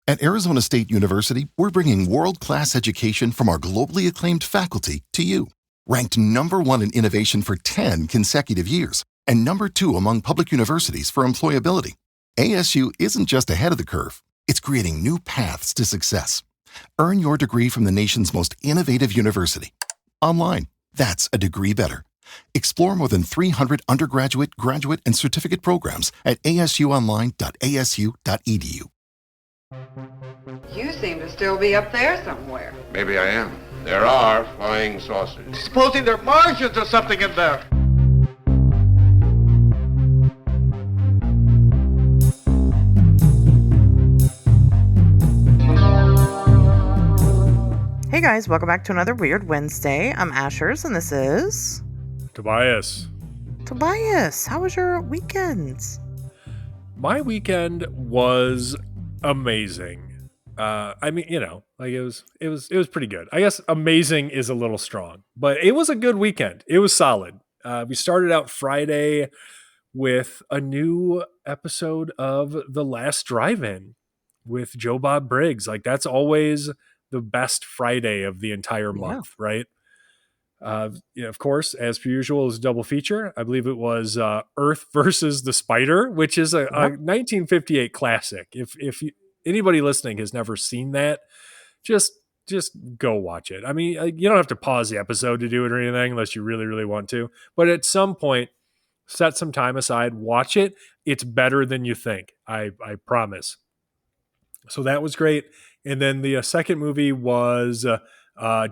At Arizona State University, we're bringing world-class education from our globally acclaimed faculty to you. Ranked #1 in innovation for 10 consecutive years and #2 among public universities for employability. ASU isn't just ahead of the curve, it's creating new paths to success. Earn your degree from the nation's most innovative university. Online, that's a degree better. Explore more than 300 undergraduate, graduate, and certificate programs at asuonline.asu.edu. You seem to still be up there somewhere. Maybe I am. There are flying saucers. Supposing they're Martians or something in there. Hey guys, welcome back to another Weird Wednesday. I'm itsasherz, and this is... Tobias. Tobias, how was your weekend? My weekend was amazing. I mean, you know, like it was pretty good. I guess amazing is a little strong, but it was a good weekend. It was solid. We started out Friday with a new episode of The Last Drive-In with Joe Bob Briggs. Like that's always the best Friday of the entire month, right? Yeah, of course, as per usual, is a double feature. I believe it was Earth versus the Spider, which is a 1958 classic. If anybody listening has never seen that, just go watch it. I mean, you don't have to pause the episode to do it or anything unless you really, really want to. But at some point, set some time aside, watch it. It's better than you think. I promise. So that was great. And then the second movie was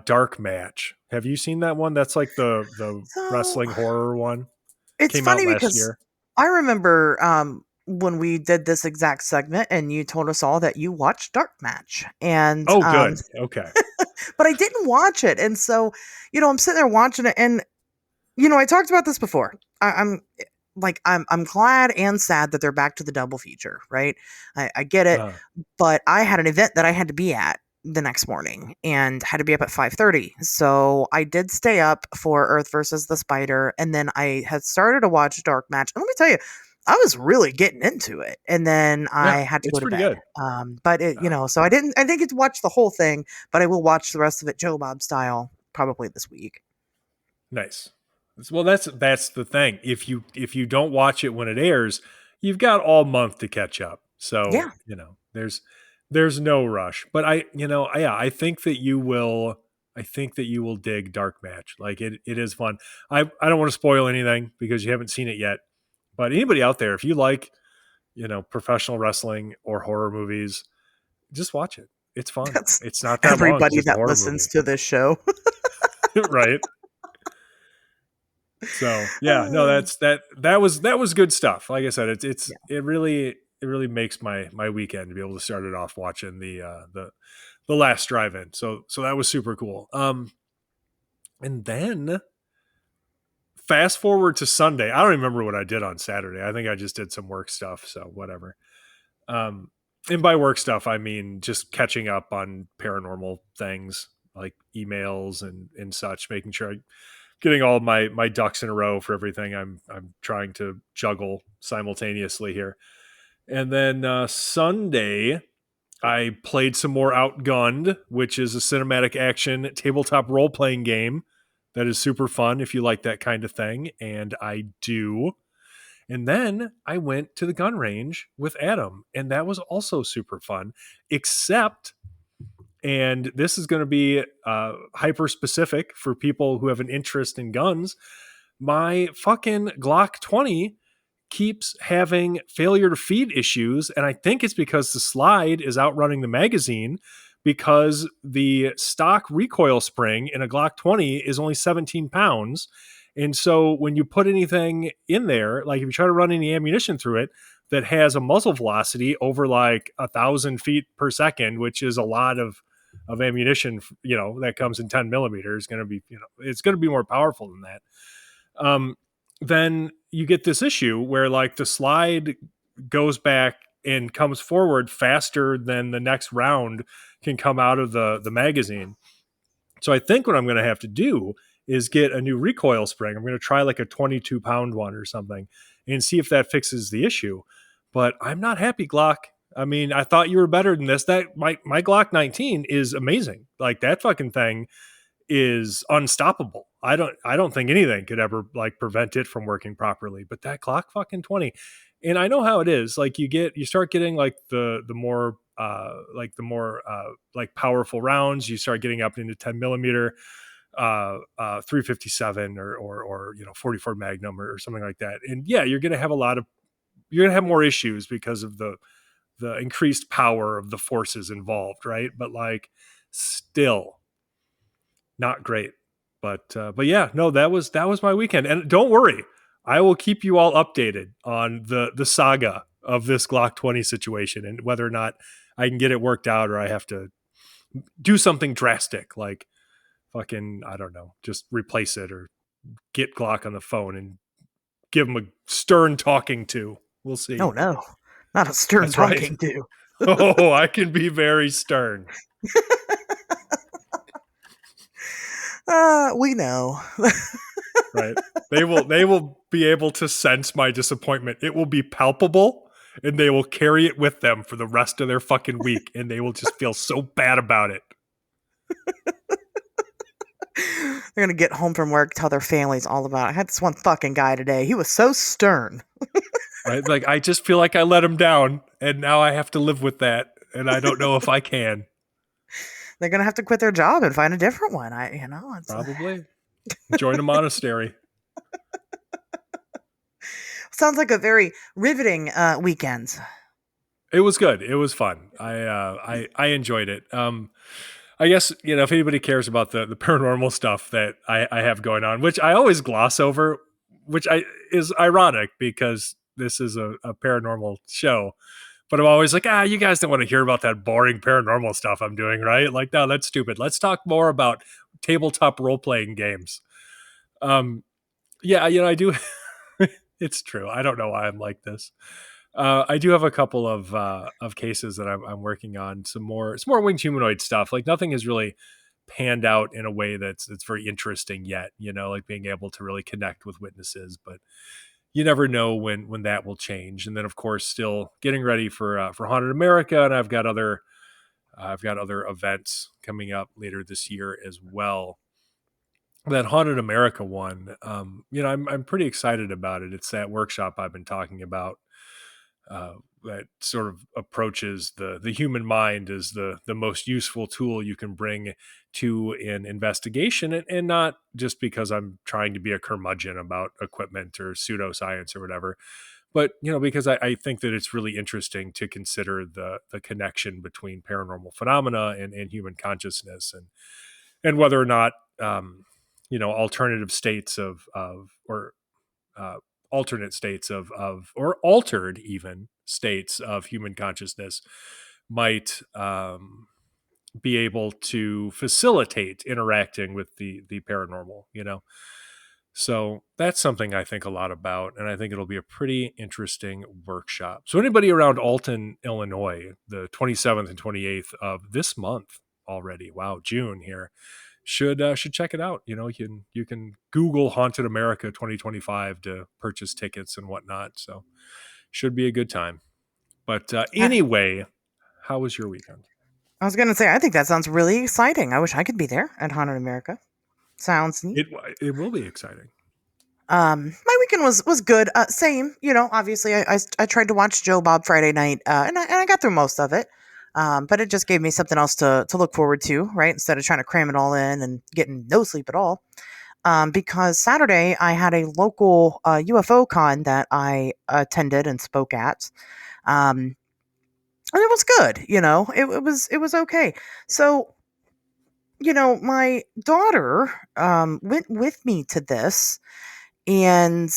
Dark Match. Have you seen that one? That's like the wrestling horror one. It's Came funny out last because year. I remember when we did this exact segment and you told us all that you watched Dark Match. And oh, good. Okay. But I didn't watch it. And so, you know, I'm sitting there watching it and, you know, I talked about this before. I'm glad and sad that they're back to the double feature, right? I get it. But I had an event that I had to be at the next morning and had to be up at 5:30. So I did stay up for Earth versus the Spider. And then I had started to watch Dark Match. And let me tell you, I was really getting into it. And then I had to go to bed. Good. But it, you know, so I didn't get to watch the whole thing, but I will watch the rest of it Joe Bob style probably this week. Nice. Well, that's the thing. If you don't watch it when it airs, you've got all month to catch up. So, you know, there's no rush. But I think that you will dig Dark Match. Like it is fun. I don't want to spoil anything because you haven't seen it yet. But anybody out there, if you like, you know, professional wrestling or horror movies, just watch it. It's fun. It's not that everybody long, that listens to this show. Right. So yeah, no, that was good stuff. Like I said, it really makes my weekend to be able to start it off watching the Last Drive-In. So that was super cool. And then fast forward to Sunday. I don't remember what I did on Saturday. I think I just did some work stuff. So whatever. And by work stuff, I mean just catching up on paranormal things like emails and such, making sure getting all my ducks in a row for everything I'm trying to juggle simultaneously here. And then Sunday, I played some more Outgunned, which is a cinematic action tabletop role-playing game that is super fun if you like that kind of thing, and I do. And then I went to the gun range with Adam, and that was also super fun, except... And this is going to be hyper specific for people who have an interest in guns. My fucking Glock 20 keeps having failure to feed issues. And I think it's because the slide is outrunning the magazine because the stock recoil spring in a Glock 20 is only 17 pounds. And so when you put anything in there, like if you try to run any ammunition through it that has a muzzle velocity over like 1,000 feet per second, which is a lot of ammunition, you know, that comes in 10 millimeters, going to be, you know, it's going to be more powerful than that. Then you get this issue where like the slide goes back and comes forward faster than the next round can come out of the magazine. So I think what I'm going to have to do is get a new recoil spring. I'm going to try like a 22-pound one or something and see if that fixes the issue. But I'm not happy, Glock. I mean, I thought you were better than this. That my Glock 19 is amazing. Like that fucking thing is unstoppable. I don't think anything could ever like prevent it from working properly. But that Glock fucking 20, and I know how it is. Like you start getting like the more like powerful rounds. You start getting up into 10 millimeter, 357 or 44 Magnum or something like that. And yeah, you're gonna have more issues because of the increased power of the forces involved, right? But like still not great. But yeah, no, that was my weekend. And don't worry, I will keep you all updated on the saga of this Glock 20 situation and whether or not I can get it worked out or I have to do something drastic like fucking, I don't know, just replace it or get Glock on the phone and give him a stern talking to. We'll see. Oh no, not a stern That's talking right. to. Oh, I can be very stern. We know. Right. They will be able to sense my disappointment. It will be palpable and they will carry it with them for the rest of their fucking week and they will just feel so bad about it. They're gonna get home from work, tell their families all about it. I had this one fucking guy today. He was so stern. Right? Like I just feel like I let him down and now I have to live with that and I don't know if I can. They're gonna have to quit their job and find a different one. It's Probably join a monastery. Sounds like a very riveting weekend. It was good. It was fun. I enjoyed it. I guess, if anybody cares about the paranormal stuff that I have going on, which I always gloss over, which is ironic because this is a paranormal show, but I'm always like, you guys don't want to hear about that boring paranormal stuff I'm doing, right? Like, no, that's stupid. Let's talk more about tabletop role-playing games. Yeah, I do. It's true. I don't know why I'm like this. I do have a couple of cases that I'm working on. Some more winged humanoid stuff. Like nothing has really panned out in a way that's very interesting yet. Like being able to really connect with witnesses, but you never know when that will change. And then of course, still getting ready for Haunted America, and I've got other events coming up later this year as well. That Haunted America one, I'm pretty excited about it. It's that workshop I've been talking about. That sort of approaches the human mind as the most useful tool you can bring to an investigation, and not just because I'm trying to be a curmudgeon about equipment or pseudoscience or whatever, but because I think that it's really interesting to consider the connection between paranormal phenomena and human consciousness, and whether or not alternative states or alternate states or altered even states of human consciousness might be able to facilitate interacting with the paranormal, So that's something I think a lot about, and I think it'll be a pretty interesting workshop. So anybody around Alton, Illinois, the 27th and 28th of this month already, wow, June here, should check it out. You can Google Haunted America 2025 to purchase tickets and whatnot. So should be a good time. But anyway, how was your weekend? I was gonna say, I think that sounds really exciting. I wish I could be there at Haunted America. Sounds neat. It will be exciting. My weekend was good. Same, obviously I tried to watch Joe Bob Friday night, and I got through most of it. But it just gave me something else to look forward to, right? Instead of trying to cram it all in and getting no sleep at all. Because Saturday I had a local UFO con that I attended and spoke at. And it was good, it was okay. So, my daughter went with me to this, and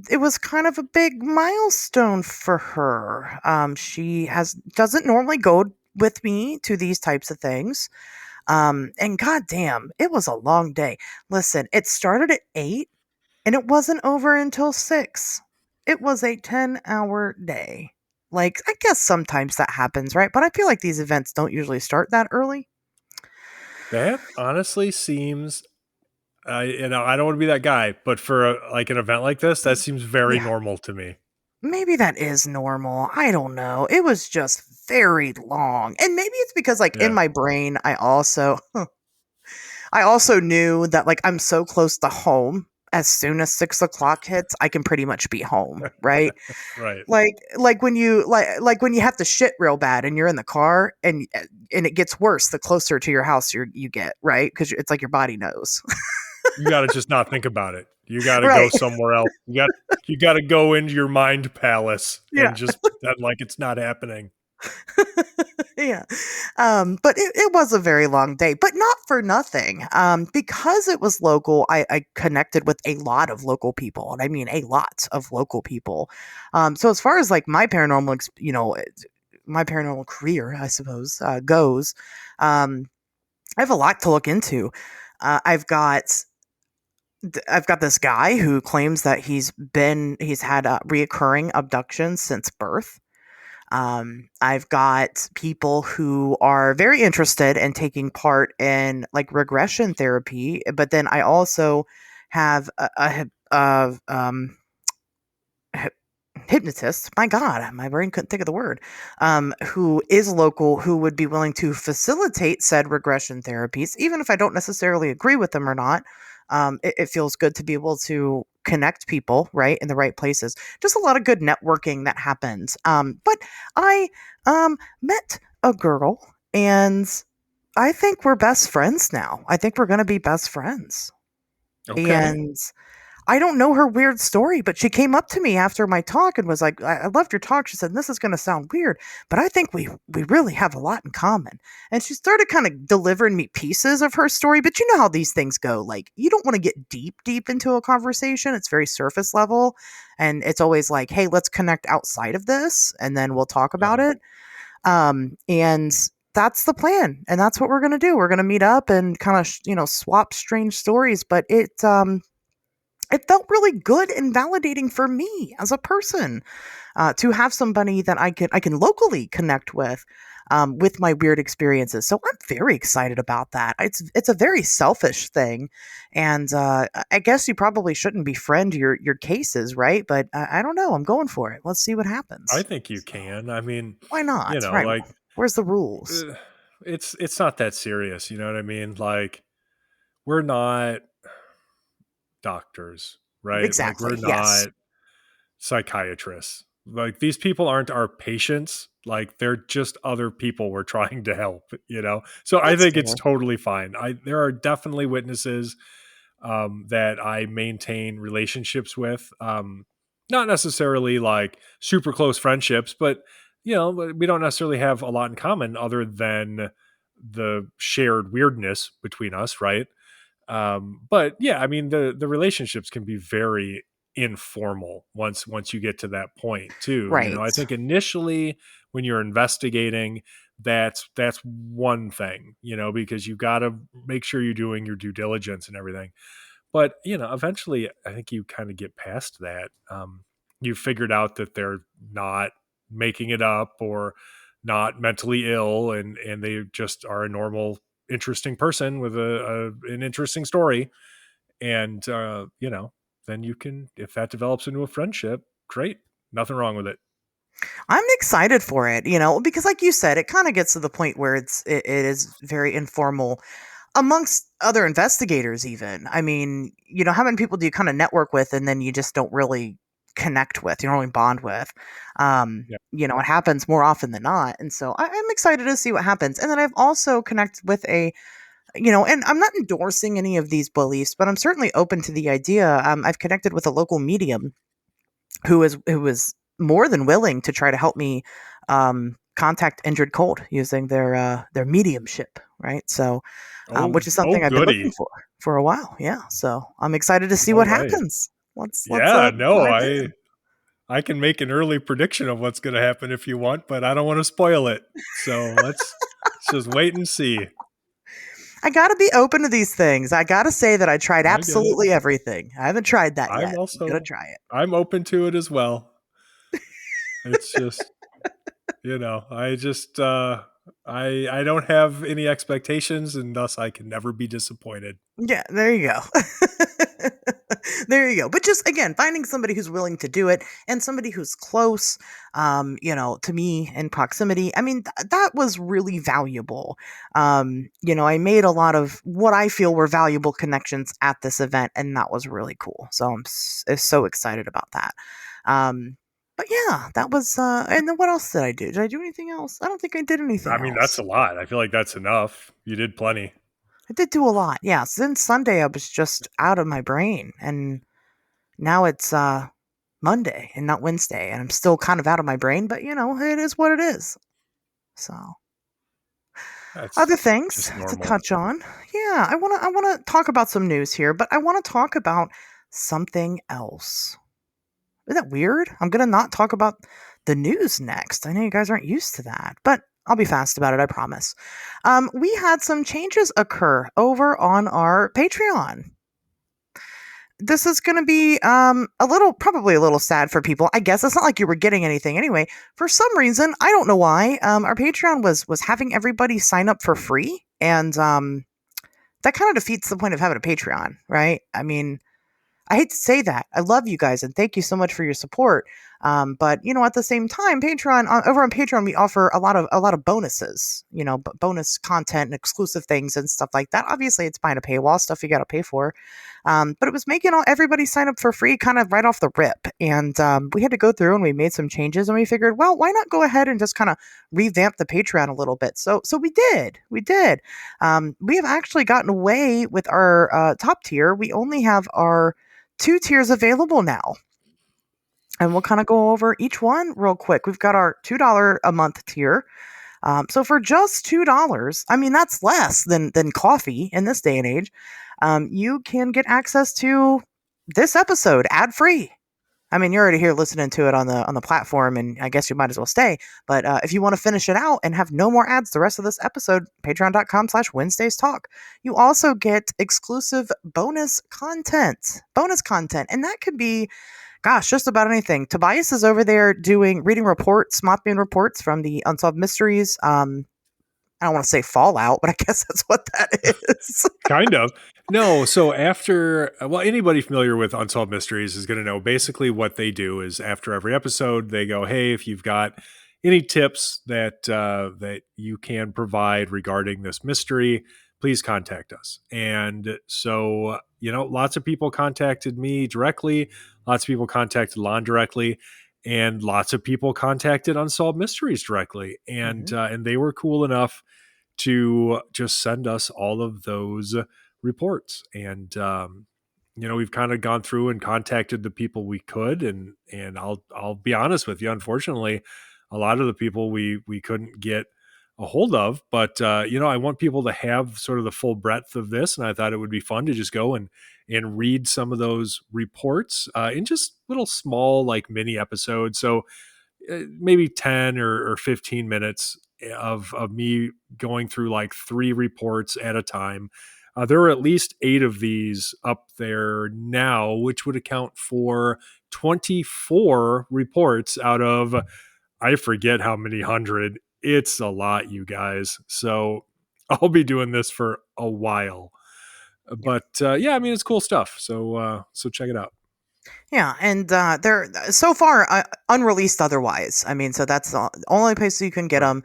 it was kind of a big milestone for her. She doesn't normally go with me to these types of things. And goddamn, it was a long day. Listen, it started at 8 and it wasn't over until 6. It was a 10-hour day. Like, I guess sometimes that happens, right? But I feel like these events don't usually start that early. That honestly seems, I don't want to be that guy, but for an event like this, that seems very normal to me. maybe that is normal. I don't know. It was just very long. And maybe it's because like in Yeah. my brain I also knew that like I'm so close to home. As soon as 6 o'clock hits, I can pretty much be home, right? Right. Like when you like when you have to shit real bad and you're in the car and it gets worse the closer to your house you get, right? Because it's like your body knows. You got to just not think about it. You got to go Right. somewhere else. You got to go into your mind palace Yeah. and just pretend like it's not happening. Yeah. But it was a very long day, but not for nothing. Because it was local, I connected with a lot of local people, and I mean a lot of local people. So as far as like my paranormal, my paranormal career, I suppose, goes, I have a lot to look into. I've got this guy who claims that he's had reoccurring abductions since birth. I've got people who are very interested in taking part in like regression therapy, but then I also have hy- hypnotist. My God, my brain couldn't think of the word. Who is local, who would be willing to facilitate said regression therapies, even if I don't necessarily agree with them or not. It feels good to be able to connect people right in the right places. Just a lot of good networking that happens. But I met a girl, and I think we're best friends now. I think we're going to be best friends. Okay. And I don't know her weird story, but she came up to me after my talk and was like, I loved your talk. She said, this is going to sound weird, but I think we really have a lot in common. And she started kind of delivering me pieces of her story. But you know how these things go. Like, you don't want to get deep into a conversation. It's very surface level. And it's always like, hey, let's connect outside of this and then we'll talk about Uh-huh. it. And that's the plan. And that's what we're going to do. We're going to meet up and kind of, swap strange stories. But it felt really good and validating for me as a person to have somebody that I can locally connect with my weird experiences. So I'm very excited about that. It's a very selfish thing, and I guess you probably shouldn't befriend your cases, right? But I don't know. I'm going for it. Let's see what I happens. think you So can. I mean, why not? Right? like Where's the rules? uh, it's not that serious, you know what I mean? Like we're not doctors, right? Like we're Exactly. Yes. not psychiatrists. Like these people aren't our patients. Like they're just other people we're trying to help, you know? So I That's think it's fair. totally fine. There are definitely witnesses that I maintain relationships with. Not necessarily like super close friendships, but we don't necessarily have a lot in common other than the shared weirdness between us, right? But yeah, I mean the relationships can be very informal once you get to that point too. I Right. think initially when you're investigating, that's one thing, because you got to make sure you're doing your due diligence and everything. But eventually I think you kind of get past that. You figured out that they're not making it up or not mentally ill, and they just are a normal interesting person with an interesting story. And then you can, if that develops into a friendship, great, nothing wrong with it. I'm excited for it, because like you said, it kind of gets to the point where it is very informal amongst other investigators even. I mean, how many people do you kind of network with and then you just don't really connect with, you don't really bond with? Yeah. It happens more often than not. And so I'm excited to see what happens. And then I've also connected with and I'm not endorsing any of these beliefs, but I'm certainly open to the idea. I've connected with a local medium who is more than willing to try to help me contact injured cold using their mediumship, right? So, Oh, which is oh something I've been looking goody. for a while. Yeah, so I'm excited to see All what right. happens. Let's Yeah, no, dive in. I can make an early prediction of what's going to happen if you want, but I don't want to spoil it. So let's just wait and see. I got to be open to these things. I got to say that I tried I get it. absolutely everything. I haven't tried that I'm yet. I'm gonna also try it. I'm open to it as well. It's just, I just I don't have any expectations, and thus I can never be disappointed. Yeah, there you go. There you go. But just again, finding somebody who's willing to do it and somebody who's close, to me in proximity. I mean, that was really valuable. I made a lot of what I feel were valuable connections at this event, and that was really cool. So I'm so excited about that. But yeah, that was, and then what else did I do? Did I do anything else? I don't think I did anything I mean, else. that's a lot. I feel like that's enough. You did plenty. I did do a lot. Yeah. Since Sunday, I was just out of my brain. And now it's Monday and not Wednesday. And I'm still kind of out of my brain, but it is what it is. So That's other things just to normal. touch on. Yeah, I wanna talk about some news here, but I want to talk about something else. Isn't that weird? I'm gonna not talk about the news next. I know you guys aren't used to that, but I'll be fast about it, I promise. We had some changes occur over on our Patreon. This is going to be probably a little sad for people. I guess it's not like you were getting anything anyway. For some reason, I don't know why, our Patreon was having everybody sign up for free, and that kind of defeats the point of having a Patreon, right? I mean, I hate to say that. I love you guys and thank you so much for your support. But at the same time, over on Patreon, we offer a lot of bonuses, bonus content and exclusive things and stuff like that. Obviously, it's behind a paywall, stuff you got to pay for. But it was making everybody sign up for free kind of right off the rip. And we had to go through and we made some changes and we figured, well, why not go ahead and just kind of revamp the Patreon a little bit? So we did. We have actually gotten away with our top tier. We only have our 2 tiers available now. And we'll kind of go over each one real quick. We've got our $2 a month tier. So for just $2, I mean, that's less than coffee in this day and age. You can get access to this episode ad free. I mean, you're already here listening to it on the platform, and I guess you might as well stay. But if you want to finish it out and have no more ads the rest of this episode, patreon.com/WednesdaysTalk. You also get exclusive bonus content. And that could be, gosh, just about anything. Tobias is over there reading reports, Mothman reports from the Unsolved Mysteries. I don't want to say Fallout, but I guess that's what that is. Kind of. No, so anybody familiar with Unsolved Mysteries is going to know basically what they do is after every episode, they go, hey, if you've got any tips that you can provide regarding this mystery, please contact us. And so, lots of people contacted me directly. Lots of people contacted Lon directly. And lots of people contacted Unsolved Mysteries directly. And and they were cool enough to just send us all of those reports. And we've kind of gone through and contacted the people we could, and I'll be honest with you, unfortunately, a lot of the people we couldn't get a hold of, but I want people to have sort of the full breadth of this, and I thought it would be fun to just go and read some of those reports in just little small like mini episodes. So maybe 10 or 15 minutes of me going through like 3 reports at a time. There are at least 8 of these up there now, which would account for 24 reports out of, I forget how many hundred. It's a lot, you guys. So I'll be doing this for a while. But I mean, it's cool stuff. So check it out. Yeah, and they're so far unreleased otherwise. I mean, so that's the only place you can get them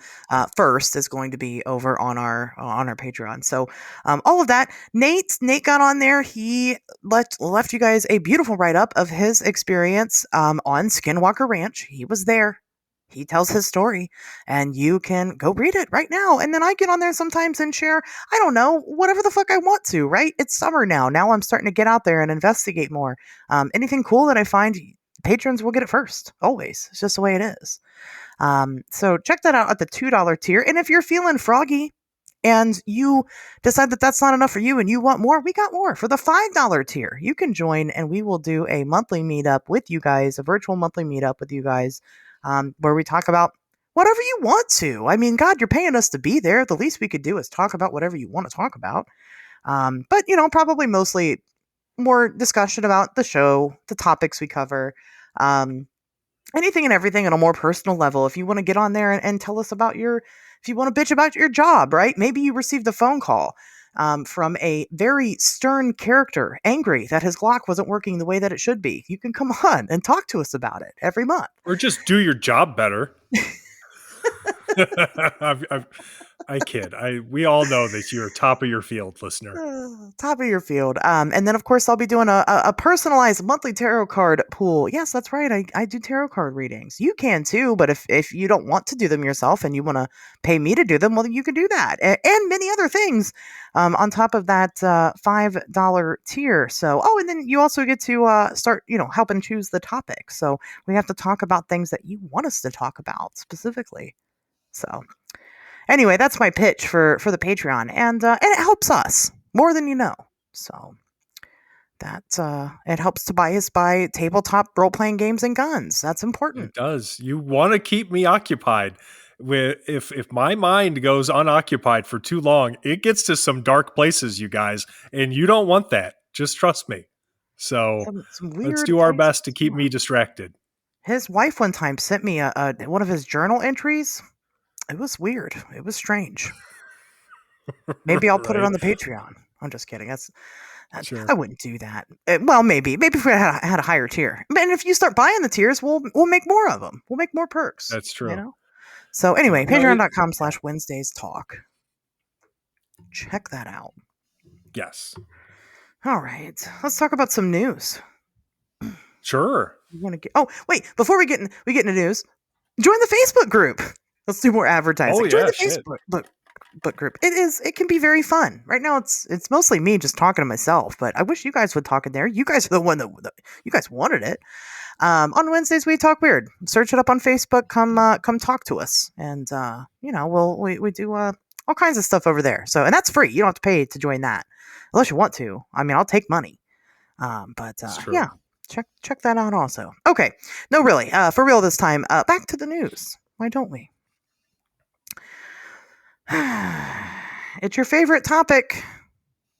first is going to be over on our Patreon. So all of that, Nate got on there. He left you guys a beautiful write-up of his experience on Skinwalker Ranch. He was there. He tells his story, and you can go read it right now. And then I get on there sometimes and share, I don't know, whatever the fuck I want to, right? It's summer now. Now I'm starting to get out there and investigate more. Anything cool that I find, patrons will get it first. Always. It's just the way it is. So check that out at the $2 tier. And if you're feeling froggy and you decide that that's not enough for you and you want more, we got more. For the $5 tier, you can join and we will do a monthly meetup with you guys, a virtual monthly meetup with you guys. Where we talk about whatever you want to. I mean, God, you're paying us to be there. The least we could do is talk about whatever you want to talk about. But, probably mostly more discussion about the show, the topics we cover, anything and everything on a more personal level. If you want to get on there and tell us about if you want to bitch about your job, right? Maybe you received a phone call from a very stern character, angry that his Glock wasn't working the way that it should be. You can come on and talk to us about it every month. Or just do your job better. I kid. We all know that you're top of your field, listener. Top of your field. And then, of course, I'll be doing a personalized monthly tarot card pool. Yes, that's right. I do tarot card readings. You can too, but if you don't want to do them yourself and you want to pay me to do them, well, you can do that. And many other things on top of that $5 tier. So, and then you also get to start, helping choose the topic. So we have to talk about things that you want us to talk about specifically. So anyway, that's my pitch for the Patreon, and it helps us more than you know. So that it helps Tobias buy tabletop role-playing games and guns. That's important. It does. You want to keep me occupied. If my mind goes unoccupied for too long, it gets to some dark places, you guys, and you don't want that. Just trust me. So let's do our best to keep me distracted. His wife one time sent me one of his journal entries. It was weird. It was strange. Maybe I'll put it on the Patreon. I'm just kidding. Sure. I wouldn't do that. Well, maybe if we had a higher tier. And if you start buying the tiers, we'll make more of them. We'll make more perks. That's true. So anyway, patreon.com/WednesdaysTalk. Check that out. Yes. All right. Let's talk about some news. Sure. Before we get into news, join the Facebook group. Let's do more advertising. Join the Facebook group. It can be very fun. Right now it's mostly me just talking to myself, but I wish you guys would talk in there. You guys are the one that you guys wanted it. On Wednesdays we talk weird. Search it up on Facebook. Come talk to us, and we do all kinds of stuff over there. So, and that's free. You don't have to pay to join that unless you want to. I mean, I'll take money. Yeah. Check that out also. Okay. No, really. For real this time. Back to the news. Why don't we? It's your favorite topic,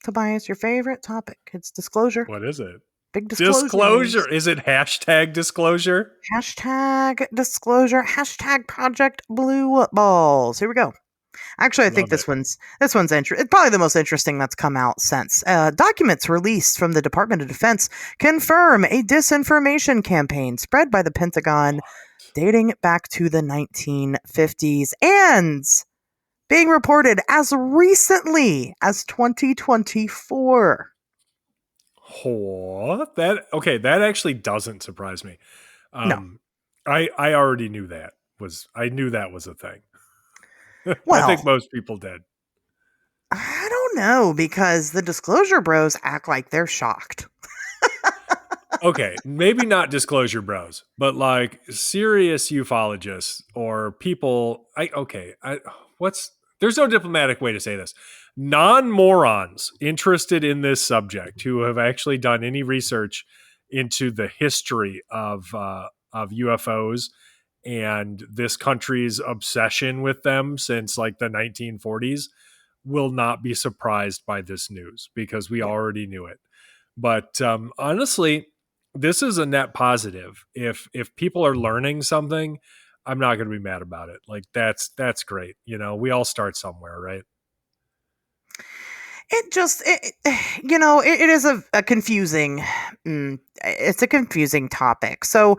Tobias. Your favorite topic. It's disclosure. What is it? Big disclosure. Disclosure. Is it hashtag disclosure? Hashtag disclosure. Hashtag Project Blue Balls. Here we go. Actually, I think this one's interesting. It's probably the most interesting that's come out since. Documents released from the Department of Defense confirm a disinformation campaign spread by the Pentagon dating back to the 1950s and being reported as recently as 2024. What? That actually doesn't surprise me. No. I already knew that was a thing. Well, I think most people did. I don't know, because the disclosure bros act like they're shocked. Okay, maybe not disclosure bros, but like serious ufologists or people. There's no diplomatic way to say this. Non-morons interested in this subject who have actually done any research into the history of UFOs and this country's obsession with them since like the 1940s will not be surprised by this news because we already knew it. But honestly, this is a net positive. If people are learning something, I'm not going to be mad about it. Like that's great. We all start somewhere, right? It is a confusing, it's a confusing topic. So,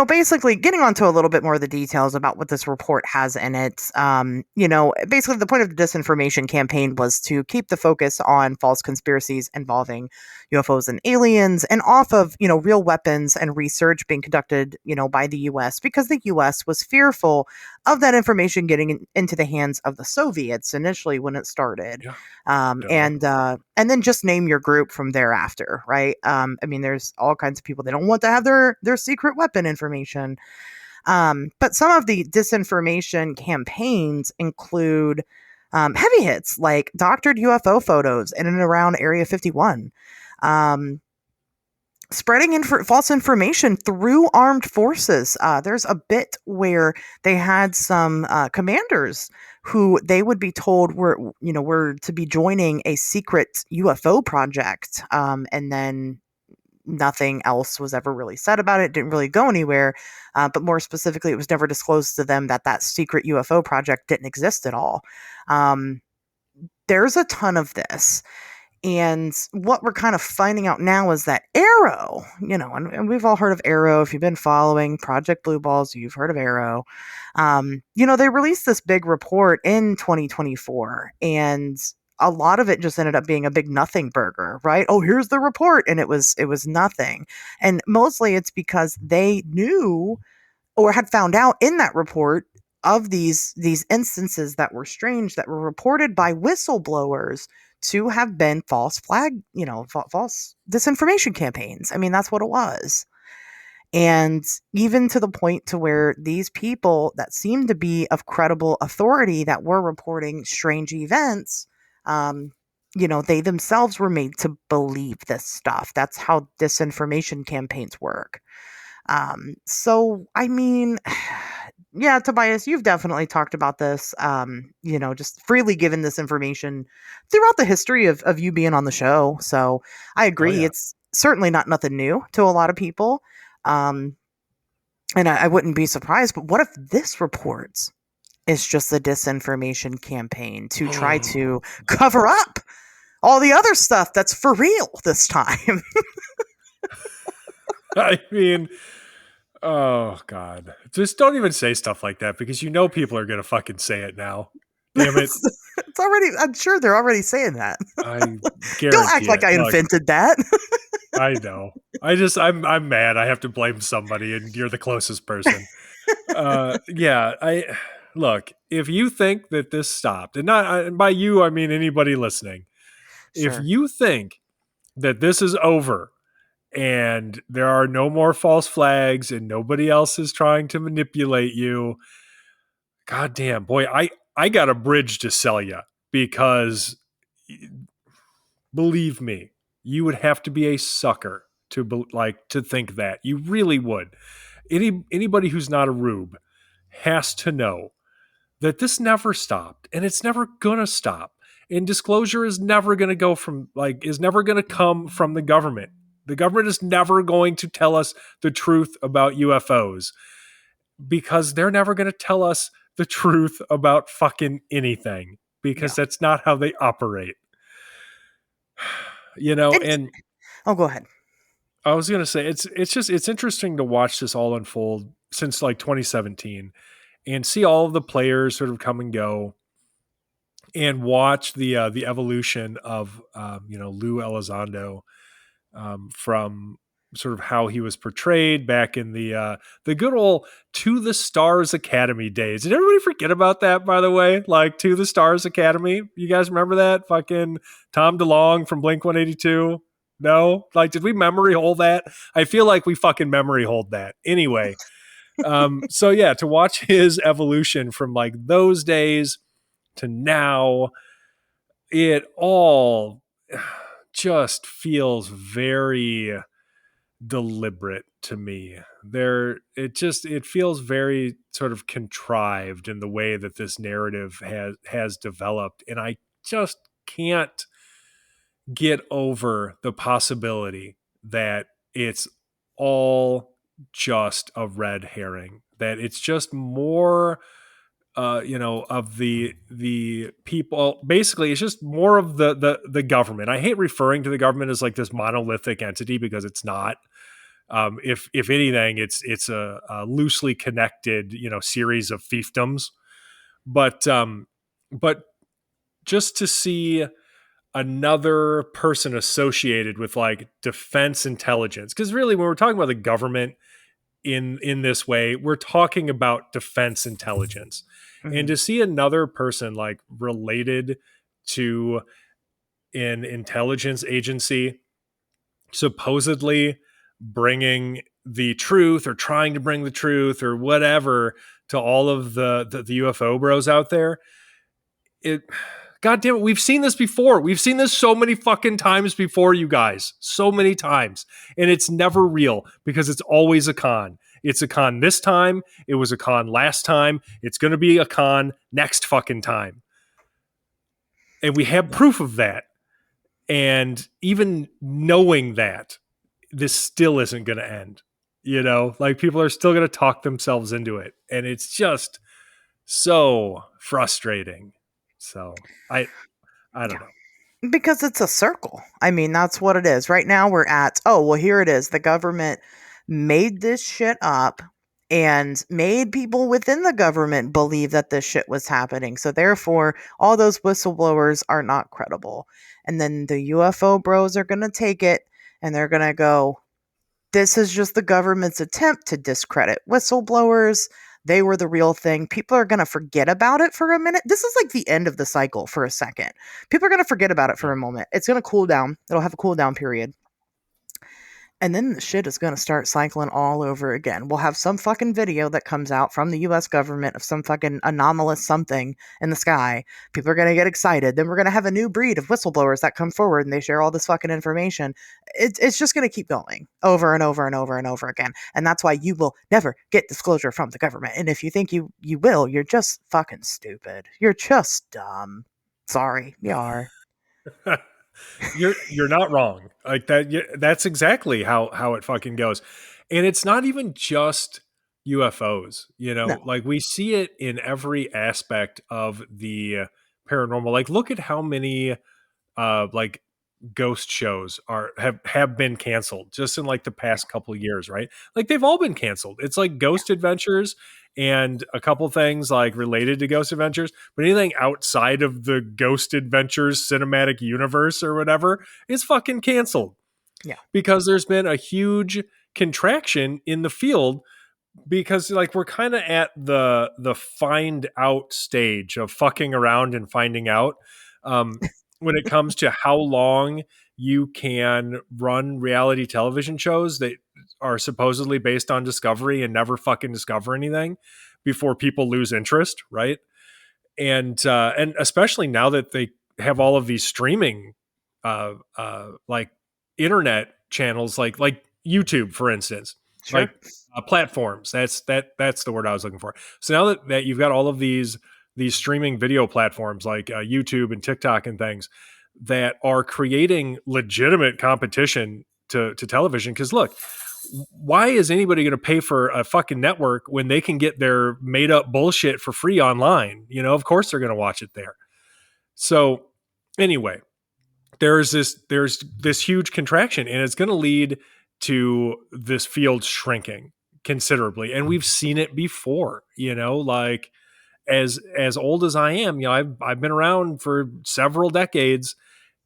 basically getting onto a little bit more of the details about what this report has in it. Basically the point of the disinformation campaign was to keep the focus on false conspiracies involving UFOs and aliens and off of, real weapons and research being conducted, by the U.S. because the U.S. was fearful of that information getting into the hands of the Soviets initially when it started. Yeah. And then just name your group from thereafter, right? There's all kinds of people, they don't want to have their secret weapon information. But some of the disinformation campaigns include heavy hits like doctored UFO photos in and around Area 51. Spreading false information through armed forces. There's a bit where they had some commanders who they would be told were to be joining a secret UFO project. And then nothing else was ever really said about it. It didn't really go anywhere. But more specifically, it was never disclosed to them that secret UFO project didn't exist at all. there's a ton of this. And what we're kind of finding out now is that Arrow, and we've all heard of Arrow. If you've been following Project Blue Balls, you've heard of Arrow. They released this big report in 2024, and a lot of it just ended up being a big nothing burger, right? Oh, here's the report, and it was nothing. And mostly it's because they knew or had found out in that report of these instances that were strange, that were reported by whistleblowers to have been false flag, false disinformation campaigns. I mean, that's what it was. And even to the point to where these people that seemed to be of credible authority that were reporting strange events, they themselves were made to believe this stuff. That's how disinformation campaigns work. So, I mean, yeah, Tobias, you've definitely talked about this, just freely given this information throughout the history of you being on the show. So I agree. yeah. It's certainly not nothing new to a lot of people. And I wouldn't be surprised, but what if this report is just a disinformation campaign to try to cover up all the other stuff that's for real this time? I mean, oh God, just don't even say stuff like that, because people are going to fucking say it now. Damn it. It's already, I'm sure they're already saying that. I guarantee Don't act like I invented that. I know. I'm mad. I have to blame somebody, and you're the closest person. Look, if you think that this stopped, and not by you, I mean anybody listening, Sure. if you think that this is over and there are no more false flags and nobody else is trying to manipulate you, goddamn, boy, I got a bridge to sell you, because believe me, you would have to be a sucker to think that. You really would. Anybody who's not a rube has to know that this never stopped, and it's never gonna stop. And disclosure is never gonna come from the government. The government is never going to tell us the truth about UFOs, because they're never going to tell us the truth about fucking anything, because that's not how they operate. Oh, go ahead. I was going to say, it's interesting to watch this all unfold since 2017, and see all of the players sort of come and go, and watch the evolution of Lou Elizondo, from sort of how he was portrayed back in the good old To the Stars Academy days. Did everybody forget about that, by the way? Like, To the Stars Academy? You guys remember that? Fucking Tom DeLonge from Blink-182? No? Did we memory hold that? I feel like we fucking memory hold that. Anyway. So yeah, to watch his evolution from those days to now, it all just feels very deliberate to me. It feels very sort of contrived in the way that this narrative has developed, and I just can't get over the possibility that it's all just a red herring, that it's just more of the people. Basically, it's just more of the government. I hate referring to the government as this monolithic entity, because it's not. If anything, it's a loosely connected series of fiefdoms. But just to see another person associated with defense intelligence, because really, when we're talking about the government in this way, we're talking about defense intelligence. Mm-hmm. And to see another person related to an intelligence agency supposedly bringing the truth, or trying to bring the truth, or whatever, to all of the UFO bros out there, God damn it, we've seen this before. We've seen this so many fucking times before, you guys. So many times. And it's never real, because it's always a con. It's a con this time. It was a con last time. It's going to be a con next fucking time. And we have proof of that. And even knowing that, this still isn't going to end. People are still going to talk themselves into it. And it's just so frustrating. So I don't know. Because it's a circle. I mean, that's what it is. Right now we're at, oh, well, here it is. The government made this shit up and made people within the government believe that this shit was happening. So therefore, all those whistleblowers are not credible. And then the UFO bros are going to take it and they're going to go, this is just the government's attempt to discredit whistleblowers. They were the real thing. People are going to forget about it for a minute. This is like the end of the cycle for a second. People are going to forget about it for a moment. It's going to cool down. It'll have a cool down period. And then the shit is going to start cycling all over again. We'll have some fucking video that comes out from the US government of some fucking anomalous something in the sky. People are going to get excited. Then we're going to have a new breed of whistleblowers that come forward and they share all this fucking information. It's just going to keep going over and over and over and over again. And that's why you will never get disclosure from the government. And if you think you will, you're just fucking stupid. You're just dumb. Sorry, you are. You're not wrong. Like that. That's exactly how it fucking goes. And it's not even just UFOs. No. Like we see it in every aspect of the paranormal. Like look at how many like ghost shows have been canceled just in like the past couple of years, right? Like they've all been canceled. It's like Ghost Adventures and a couple things like related to Ghost Adventures, but anything outside of the Ghost Adventures cinematic universe or whatever is fucking canceled. Yeah. Because there's been a huge contraction in the field because like we're kind of at the find out stage of fucking around and finding out. When it comes to how long you can run reality television shows that are supposedly based on discovery and never fucking discover anything before people lose interest, right? And especially now that they have all of these streaming like internet channels like YouTube, for instance. Sure. Like platforms. That's the word I was looking for. So now that you've got all of these streaming video platforms like YouTube and TikTok and things that are creating legitimate competition to television. Because look, why is anybody going to pay for a fucking network when they can get their made up bullshit for free online? Of course they're going to watch it there. So anyway, there's this huge contraction and it's going to lead to this field shrinking considerably. And we've seen it before, like, as old as I am, I've been around for several decades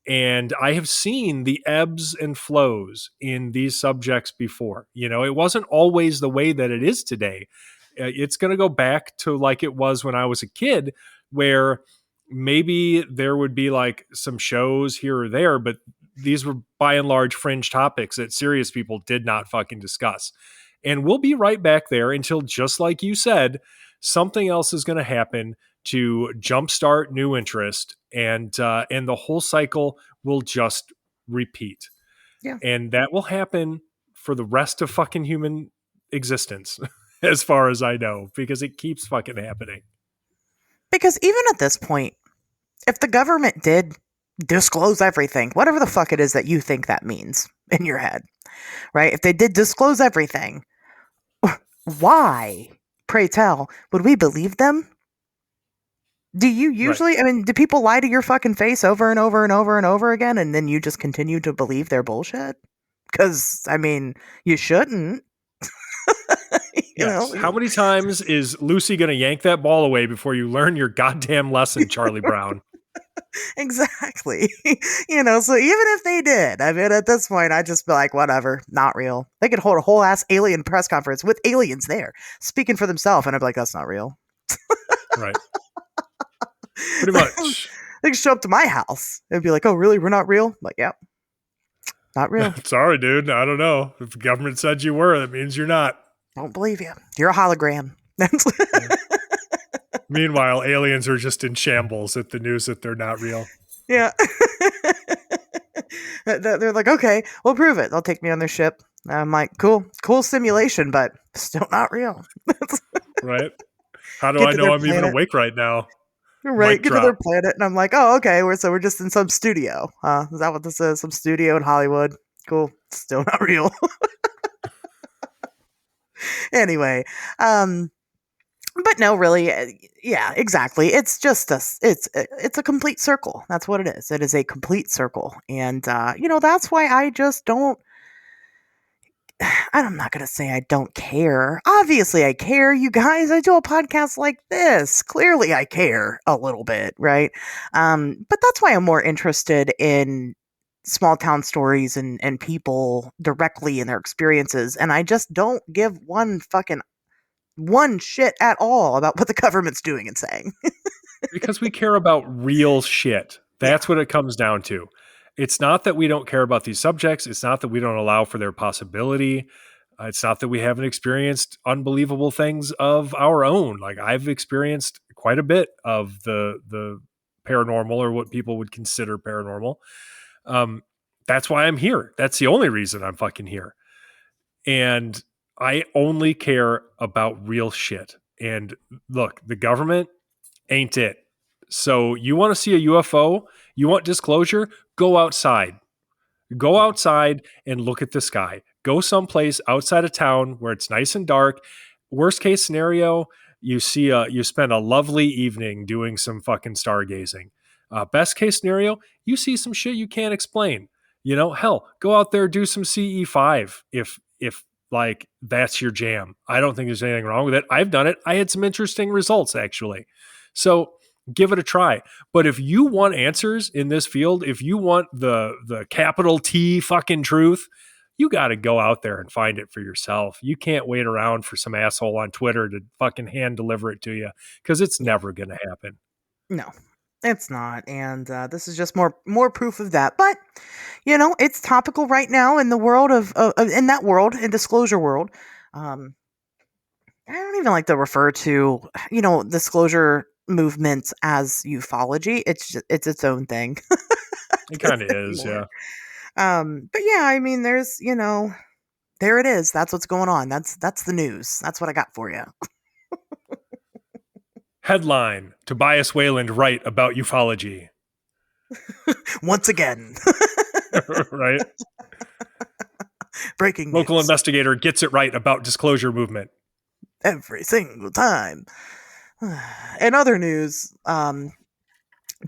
and I have seen the ebbs and flows in these subjects before. It wasn't always the way that it is today. It's going to go back to like it was when I was a kid, where maybe there would be like some shows here or there, but these were by and large fringe topics that serious people did not fucking discuss. And we'll be right back there until, just like you said, something else is going to happen to jumpstart new interest, and the whole cycle will just repeat. Yeah. And that will happen for the rest of fucking human existence, as far as I know, because it keeps fucking happening. Because even at this point, if the government did disclose everything, whatever the fuck it is that you think that means in your head, right? If they did disclose everything, why, pray tell, would we believe them? Do you usually, right. I mean, do people lie to your fucking face over and over and over and over again, and then you just continue to believe their bullshit? Because, I mean, you shouldn't. you know? How many times is Lucy going to yank that ball away before you learn your goddamn lesson, Charlie Brown? Exactly. So even if they did, I mean, at this point, I'd just be like, whatever, not real. They could hold a whole ass alien press conference with aliens there speaking for themselves, and I'd be like, that's not real. Right. Pretty much. They could show up to my house and be like, oh, really? We're not real? I'm like, yep. Not real. Sorry, dude. I don't know. If the government said you were, that means you're not. Don't believe you. You're a hologram. Meanwhile, aliens are just in shambles at the news that they're not real. Yeah. They're like, okay, we'll prove it. They'll take me on their ship. I'm like, cool simulation, but still not real. Right. How do I know I'm even awake right now? Right. Get to their planet. And I'm like, oh, okay. We're just in some studio. Is that what this is? Some studio in Hollywood. Cool. Still not real. Anyway, But no, really, yeah, exactly. It's just it's a complete circle. That's what it is. It is a complete circle, and that's why I just don't. I'm not gonna say I don't care. Obviously, I care, you guys. I do a podcast like this. Clearly, I care a little bit, right? But that's why I'm more interested in small town stories and people directly in their experiences, and I just don't give one shit at all about what the government's doing and saying. Because we care about real shit. That's what it comes down to. It's not that we don't care about these subjects. It's not that we don't allow for their possibility. It's not that we haven't experienced unbelievable things of our own. Like I've experienced quite a bit of the paranormal, or what people would consider paranormal. That's why I'm here. That's the only reason I'm fucking here. And I only care about real shit. And look, the government ain't it. So you want to see a UFO? You want disclosure? Go outside. Go outside and look at the sky. Go someplace outside of town where it's nice and dark. Worst case scenario, you spend a lovely evening doing some fucking stargazing. Best case scenario, you see some shit you can't explain. Hell, go out there, do some CE5 if like that's your jam. I don't think there's anything wrong with it. I've done it. I had some interesting results actually. So give it a try. But if you want answers in this field, if you want the capital T fucking truth, you got to go out there and find it for yourself. You can't wait around for some asshole on Twitter to fucking hand deliver it to you, because it's never going to happen. No, it's not. And this is just more proof of that. But, it's topical right now in the world in that world, in disclosure world. I don't even like to refer to, disclosure movements as ufology. It's its own thing. It kind of is, yeah. But yeah, I mean, there's, there it is. That's what's going on. That's the news. That's what I got for you. Headline: Tobias Wayland right about ufology. Once again. Right? Breaking Local news. Investigator gets it right about disclosure movement. Every single time. In other news,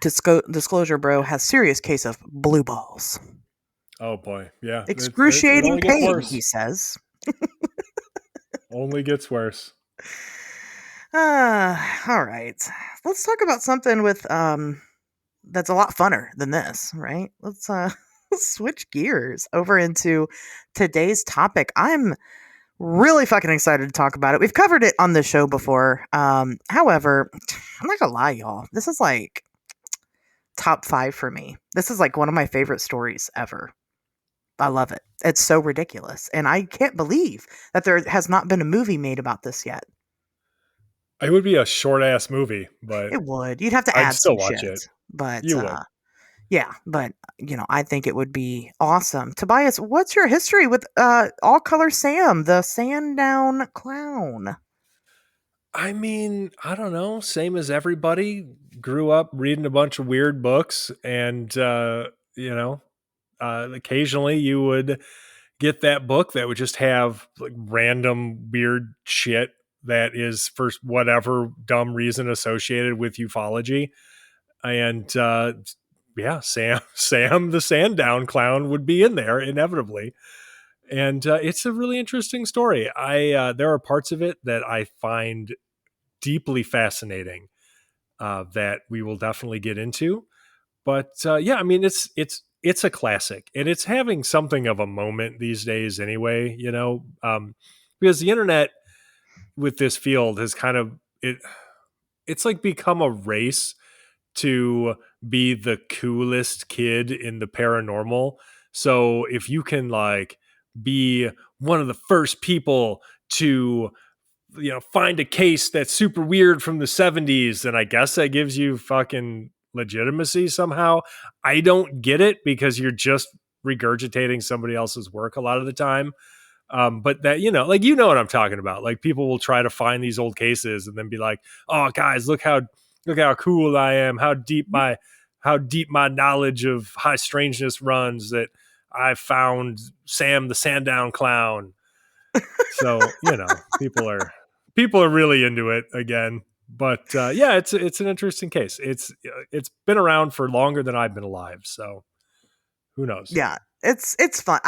Disclosure Bro has serious case of blue balls. Oh boy, yeah. Excruciating pain, worse. he says. Only gets worse. All right. Let's talk about something with that's a lot funner than this, right? Let's switch gears over into today's topic. I'm really fucking excited to talk about it. We've covered it on the show before. However, I'm not gonna lie, y'all. This is like top 5 for me. This is like one of my favorite stories ever. I love it. It's so ridiculous. And I can't believe that there has not been a movie made about this yet. It would be a short ass movie, but it would. You'd have to add I'd still some watch shit. it. But you would. Yeah, but I think it would be awesome. Tobias, what's your history with All Color Sam, the Sandown Clown? I mean, I don't know. Same as everybody. Grew up reading a bunch of weird books, and occasionally you would get that book that would just have like random weird shit that is for whatever dumb reason associated with ufology. And Sam the Sandown Clown would be in there inevitably. And it's a really interesting story. There are parts of it that I find deeply fascinating that we will definitely get into. But I mean, it's a classic, and it's having something of a moment these days anyway, because the internet with this field has kind of, it's like become a race to be the coolest kid in the paranormal. So if you can like be one of the first people to find a case that's super weird from the 70s, then I guess that gives you fucking legitimacy somehow. I don't get it, because you're just regurgitating somebody else's work a lot of the time. But that, what I'm talking about. Like people will try to find these old cases and then be like, oh guys, look how cool I am. How deep my knowledge of high strangeness runs, that I found Sam the Sandown Clown. So, people people are really into it again. But yeah, it's an interesting case. It's been around for longer than I've been alive, so who knows? Yeah, it's fun.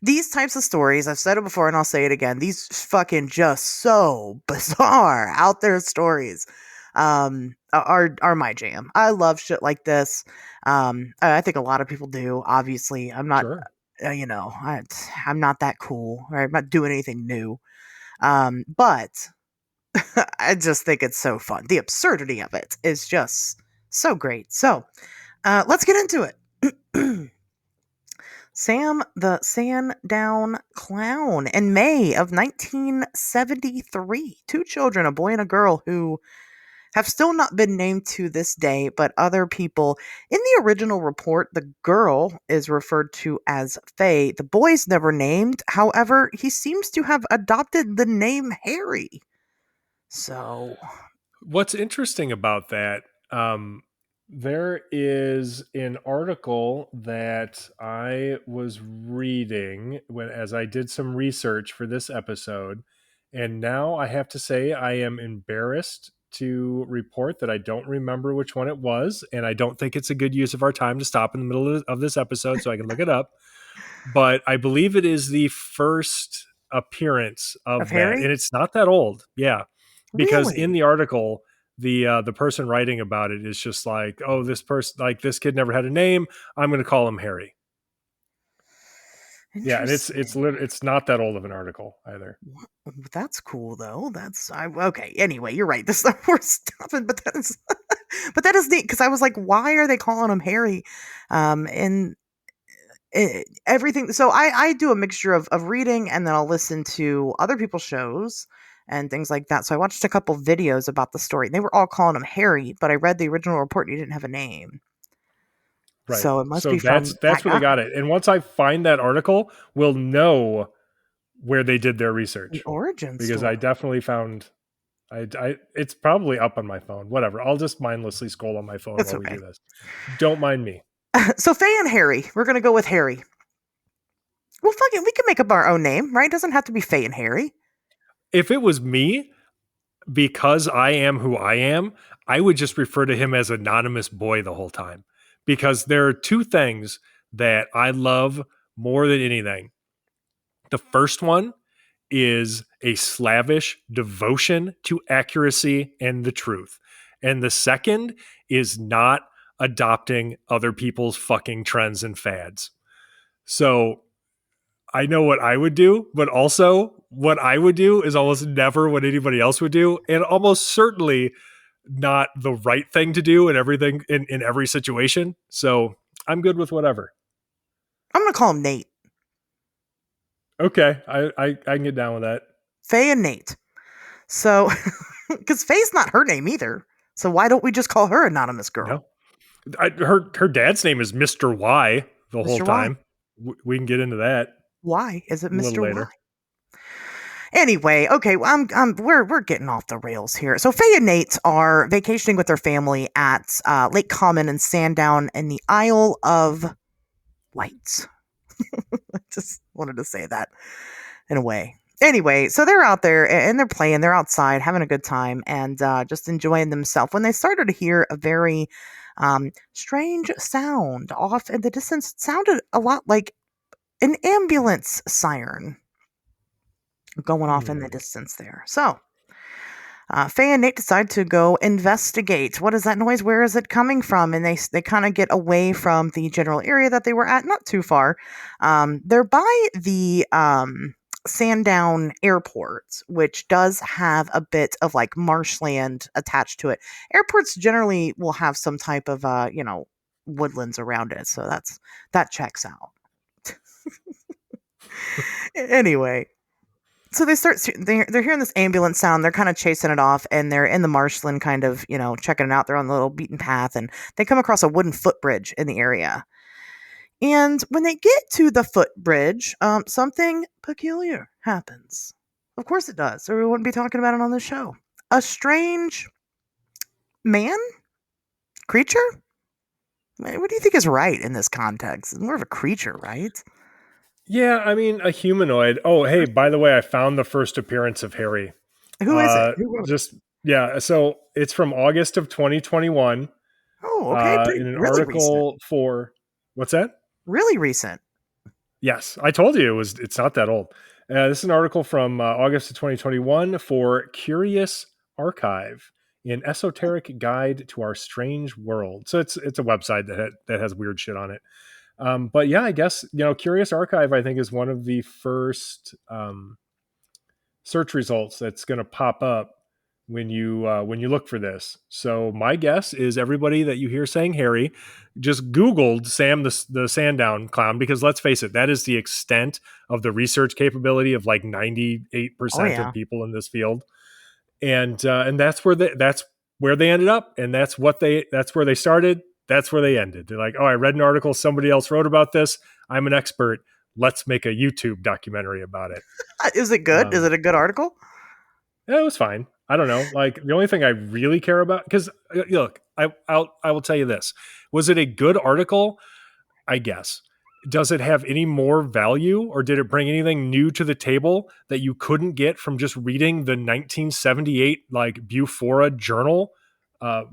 These types of stories. I've said it before, and I'll say it again. These fucking just so bizarre out there stories, are my jam. I love shit like this. I think a lot of people do. Obviously, I'm not. Sure. I'm not that cool. Right? I'm not doing anything new. But I just think it's so fun. The absurdity of it is just so great. So, let's get into it. Sam the Sandown Clown in May of 1973. Two children, a boy and a girl, who have still not been named to this day, but other people. In the original report, the girl is referred to as Faye. The boy's never named. However, he seems to have adopted the name Harry. So, what's interesting about that, there is an article that I was reading as I did some research for this episode, and now I have to say I am embarrassed to report that I don't remember which one it was, and I don't think it's a good use of our time to stop in the middle of this episode so I can look it up. But I believe it is the first appearance of that, Harry? and it's not that old. Yeah, because Really? in the article, the person writing about it is just like, oh, this this kid never had a name. I'm going to call him Harry. Yeah, and it's not that old of an article either. That's cool though. Okay. Anyway, you're right. This is we're stopping, but that is but that is neat because I was like, why are they calling him Harry? And everything. So I do a mixture of reading, and then I'll listen to other people's shows and things like that. So I watched a couple videos about the story. They were all calling him Harry, but I read the original report and he didn't have a name. Right. So it must So be from that's that where they guy. got it. And once I find that article, we'll know where they did their The research, origin because story. I definitely found it's probably up on my phone. Whatever. I'll just mindlessly scroll on my phone It's while we okay. do this. Don't mind me. So Faye and Harry, we're gonna go with Harry. Well, fuck it, we can make up our own name, right? It doesn't have to be Faye and Harry. If it was me, because I am who I am, I would just refer to him as Anonymous Boy the whole time. Because there are two things that I love more than anything. The first one is a slavish devotion to accuracy and the truth. And the second is not adopting other people's fucking trends and fads. So I know what I would do, but also what I would do is almost never what anybody else would do, and almost certainly not the right thing to do in everything in every situation. So I'm good with whatever. I'm gonna call him Nate. Okay, I can get down with that. Faye and Nate. So, because Faye's not her name either. So why don't we just call her Anonymous Girl? No, her dad's name is Mr. Y the whole Mr. Y. time. We can get into that. Why is it A little Mr. Y? later. Anyway, okay, well, we're getting off the rails here. So Faye and Nate are vacationing with their family at Lake Common in Sandown in the Isle of Wight. I just wanted to say that in a way. Anyway, so they're out there and they're playing. They're outside having a good time and just enjoying themselves when they started to hear a very strange sound off in the distance. It sounded a lot like an ambulance siren going off in the distance there. So Faye and Nate decide to go investigate. What is that noise? Where is it coming from? And they kind of get away from the general area that they were at, not too far. They're by the Sandown Airport, which does have a bit of like marshland attached to it. Airports generally will have some type of woodlands around it, so that checks out. Anyway, so they're hearing this ambulance sound. They're kind of chasing it off, and they're in the marshland, kind of checking it out. They're on the little beaten path, and they come across a wooden footbridge in the area. And when they get to the footbridge, something peculiar happens. Of course it does, or we wouldn't be talking about it on the show. A strange man? Creature? What do you think is right in this context? It's more of a creature, right? Yeah, I mean, a humanoid. Oh, hey, by the way, I found the first appearance of Harry. Who is it? Who wrote it? Just yeah, so it's from August of 2021. Oh, okay, In an really recent. article for what's that? Really recent. Yes, I told you it's not that old. This is an article from August of 2021 for Curious Archive, an esoteric guide to our strange world. So it's a website that has weird shit on it. But yeah, I guess Curious Archive I think is one of the first search results that's going to pop up when you look for this. So my guess is everybody that you hear saying Harry just Googled Sam the Sandown Clown, because let's face it, that is the extent of the research capability of like 98% Oh yeah. of people in this field, and that's where they ended up, and that's where they started. That's where they ended. They're like, oh, I read an article somebody else wrote about this. I'm an expert. Let's make a YouTube documentary about it. Is it good? Is it a good article? Yeah, it was fine. I don't know. Like the only thing I really care about, because look, I will tell you this: was it a good article? I guess. Does it have any more value, or did it bring anything new to the table that you couldn't get from just reading the 1978 like Bufora journal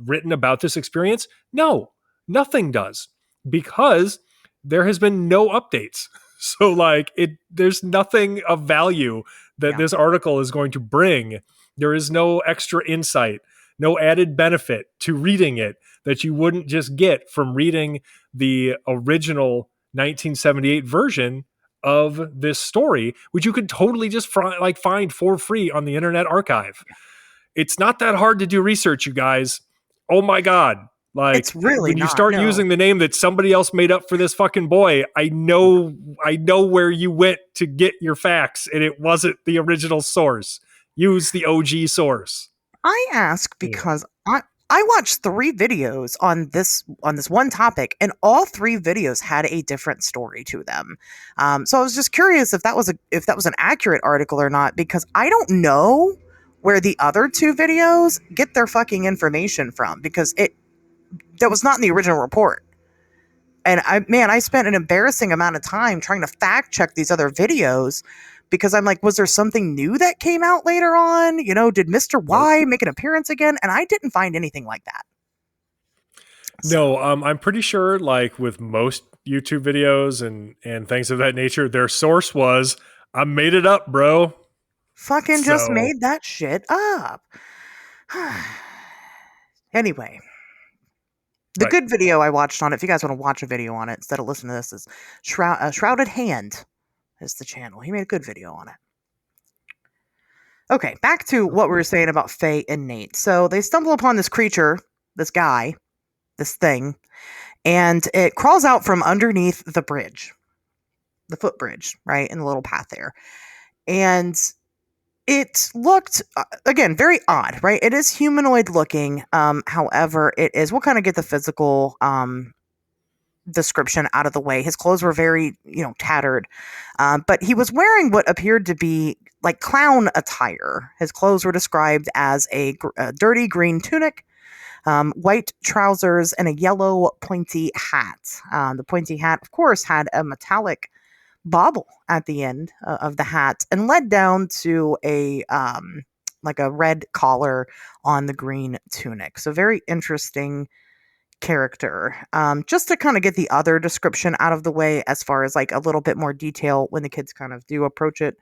written about this experience? No, nothing does, because there has been no updates. So like there's nothing of value that this article is going to bring. There is no extra insight, no added benefit to reading it that you wouldn't just get from reading the original 1978 version of this story, which you could totally just find for free on the Internet Archive. It's not that hard to do research, you guys. Oh my God. Like, it's really when you start using the name that somebody else made up for this fucking boy, I know where you went to get your facts, and it wasn't the original source. Use the OG source. I ask because I watched 3 videos on this one topic, and all 3 videos had a different story to them. So I was just curious if that was an accurate article or not, because I don't know where the other 2 videos get their fucking information from, because that was not in the original report. And I spent an embarrassing amount of time trying to fact check these other videos, because I'm like, was there something new that came out later on? Did Mr. Y make an appearance again? And I didn't find anything like that. No, I'm pretty sure, like with most YouTube videos and things of that nature, their source was, I made it up, bro. Fucking just made that shit up. Anyway. The good video I watched on it, if you guys want to watch a video on it instead of listen to this, is Shrouded Hand is the channel. He made a good video on it. Okay, back to what we were saying about Faye and Nate. So they stumble upon this creature, this guy, this thing, and it crawls out from underneath the bridge, the footbridge, right, in the little path there. And it looked, again, very odd, right? It is humanoid looking. However, we'll kind of get the physical description out of the way. His clothes were very, tattered. But he was wearing what appeared to be like clown attire. His clothes were described as a dirty green tunic, white trousers, and a yellow pointy hat. The pointy hat, of course, had a metallic bauble at the end of the hat, and led down to a red collar on the green tunic. So very interesting character. Just to kind of get the other description out of the way, as far as like a little bit more detail when the kids kind of do approach it.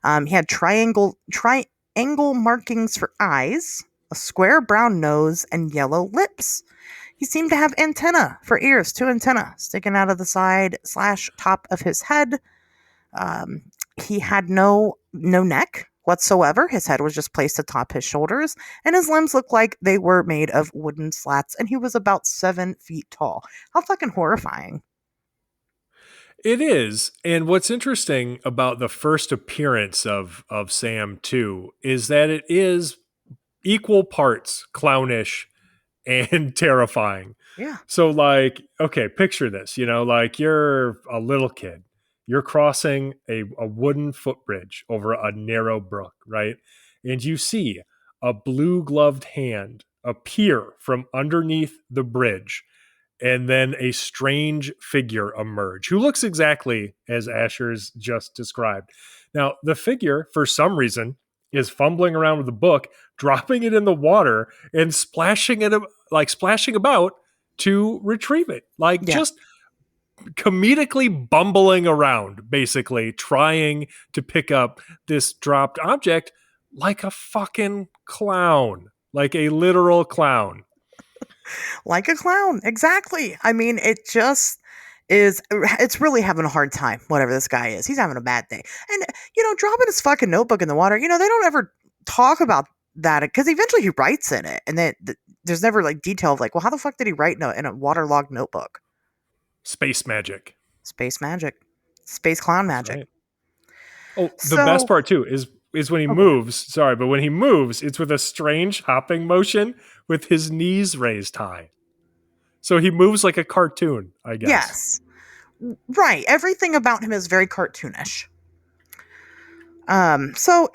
He had triangle markings for eyes, a square brown nose, and yellow lips. He seemed to have antenna for ears, 2 antenna sticking out of the side / top of his head. He had no neck whatsoever. His head was just placed atop his shoulders, and his limbs looked like they were made of wooden slats, and he was about 7 feet tall. How fucking horrifying. It is. And what's interesting about the first appearance of Sam 2 is that it is equal parts clownish and terrifying. Yeah. So like, okay, picture this, like you're a little kid. You're crossing a wooden footbridge over a narrow brook, right? And you see a blue gloved hand appear from underneath the bridge and then a strange figure emerge who looks exactly as Asher's just described. Now, the figure, for some reason, is fumbling around with the book, dropping it in the water, and splashing about to retrieve it. Just comedically bumbling around, basically trying to pick up this dropped object like a fucking clown, like a literal clown. Like a clown, exactly. I mean, it's really having a hard time, whatever this guy is. He's having a bad day. And, dropping his fucking notebook in the water, they don't ever talk about that because eventually he writes in it. And then there's never detail of well, how the fuck did he write in a waterlogged notebook? Space magic. Space magic. Space clown magic. Right. Oh, the best part too is when he moves. Sorry, but when he moves, it's with a strange hopping motion with his knees raised high. So he moves like a cartoon, I guess. Yes. Right. Everything about him is very cartoonish. So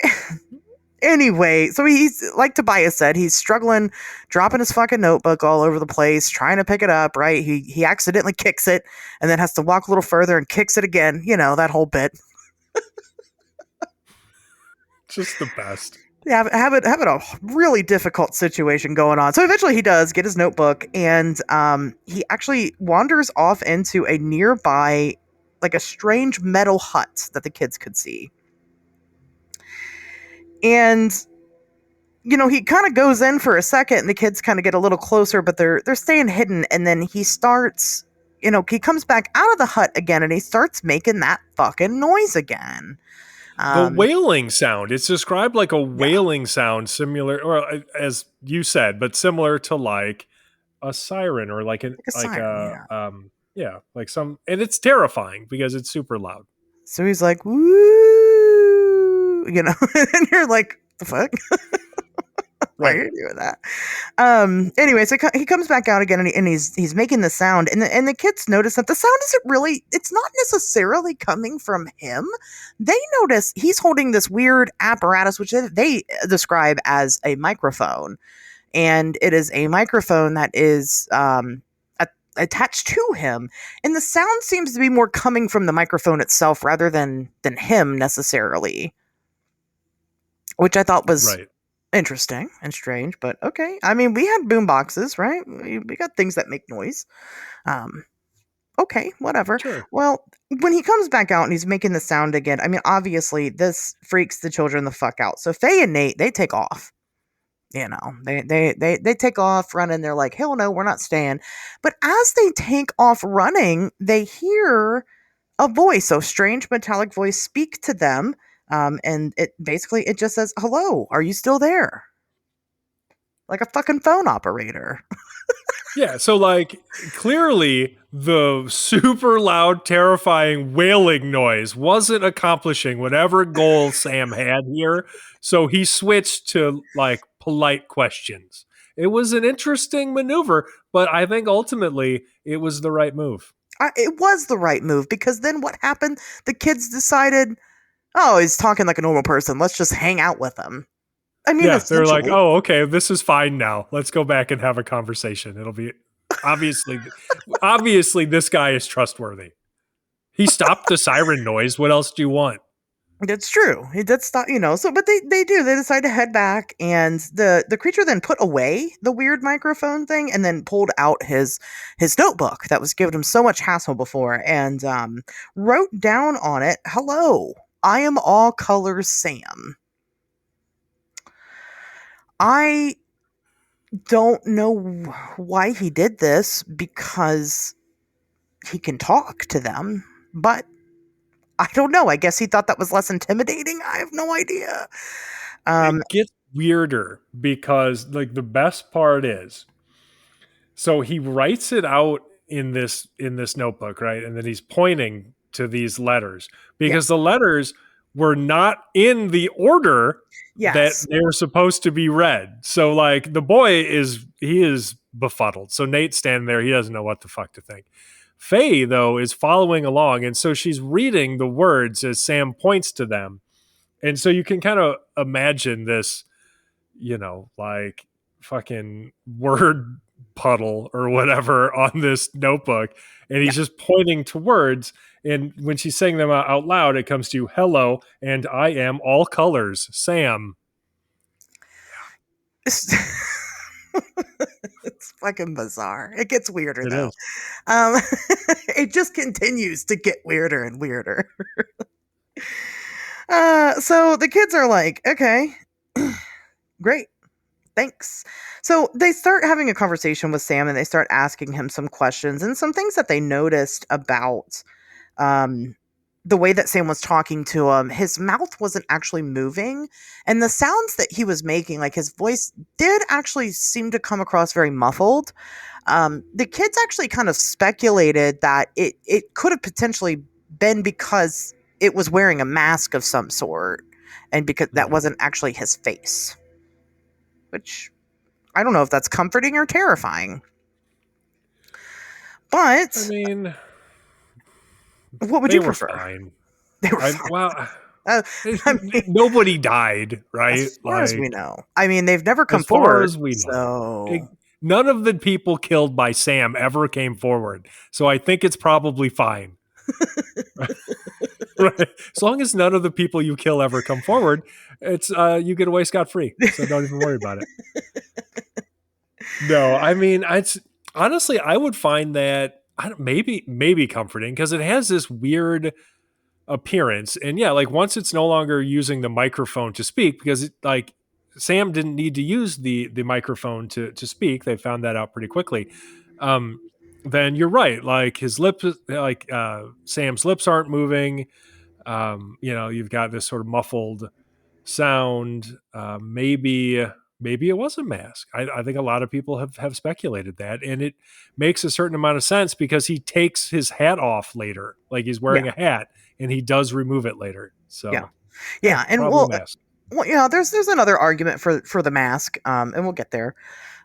anyway, so he's, like Tobias said, he's struggling, dropping his fucking notebook all over the place, trying to pick it up, right? He accidentally kicks it and then has to walk a little further and kicks it again. That whole bit. Just the best. Yeah, having a really difficult situation going on. So eventually he does get his notebook, and he actually wanders off into a nearby, a strange metal hut that the kids could see. And, he kind of goes in for a second, and the kids kind of get a little closer, but they're staying hidden. And then he starts, he comes back out of the hut again, and he starts making that fucking noise again. The wailing sound. It's described like a wailing sound, similar, or as you said, but similar to a siren or and it's terrifying because it's super loud. So he's like, woo, and you're like, the fuck? Why are you doing that? Anyway, so he comes back out again, and he's making the sound, and the kids notice that the sound it's not necessarily coming from him. They notice he's holding this weird apparatus, which they describe as a microphone, and it is a microphone that is attached to him, and the sound seems to be more coming from the microphone itself rather than him necessarily, which I thought was interesting and strange, but okay. I mean, we had boom boxes, right? We got things that make noise. Okay, whatever. Sure. Well, when he comes back out and he's making the sound again, I mean, obviously this freaks the children the fuck out. So Faye and Nate, they take off. They take off running. They're like, hell no, we're not staying. But as they take off running, they hear a voice, a strange metallic voice, speak to them. And it just says, hello, are you still there? Like a fucking phone operator. Yeah, so clearly the super loud, terrifying wailing noise wasn't accomplishing whatever goal Sam had here. So he switched to polite questions. It was an interesting maneuver, but I think ultimately it was the right move. It was the right move, because then what happened? The kids decided, oh, he's talking like a normal person. Let's just hang out with him. I mean, they're like, oh, okay, this is fine now. Let's go back and have a conversation. It'll be obviously this guy is trustworthy. He stopped the siren noise. What else do you want? That's true. He did stop, so, but they decide to head back, and the creature then put away the weird microphone thing and then pulled out his notebook that was giving him so much hassle before, and wrote down on it, hello, I am all colors Sam. I don't know why he did this, because he can talk to them, but I don't know. I guess he thought that was less intimidating. I have no idea. It gets weirder because the best part is, so he writes it out in this notebook, right? And then he's pointing to these letters because the letters were not in the order that they're supposed to be read. So the boy is befuddled. So Nate's standing there. He doesn't know what the fuck to think. Faye, though, is following along. And so she's reading the words as Sam points to them. And so you can kind of imagine this, fucking word puddle or whatever on this notebook, and he's just pointing to words. And when she's saying them out loud, it comes to hello, and I am all colors, Sam. It's fucking bizarre. It gets weirder It though. is. It just continues to get weirder and weirder. So the kids are like, okay, great. Thanks. So they start having a conversation with Sam and they start asking him some questions and some things that they noticed about the way that Sam was talking to him. His mouth wasn't actually moving, and the sounds that he was making, like his voice, did actually seem to come across very muffled. The kids actually kind of speculated that it could have potentially been because it was wearing a mask of some sort, and because that wasn't actually his face. Which, I don't know if that's comforting or terrifying. But, I mean, what would you prefer? Fine. They were fine. Well, I mean, nobody died, right? As far as we know. I mean, they've never come forward. As far as we know. So. None of the people killed by Sam ever came forward. So I think it's probably fine. Right. As long as none of the people you kill ever come forward, it's you get away scot-free. So don't even worry about it. No, I mean, honestly, I would find that maybe comforting because it has this weird appearance. And yeah, like once it's no longer using the microphone to speak, because Sam didn't need to use the microphone to speak. They found that out pretty quickly. Then you're right. Like his lips, Sam's lips aren't moving. You've got this sort of muffled sound. Maybe it was a mask. I think a lot of people have speculated that, and it makes a certain amount of sense because he takes his hat off later. Like he's wearing a hat, and he does remove it later. So yeah, and mask. Well, yeah, there's another argument for the mask, and we'll get there.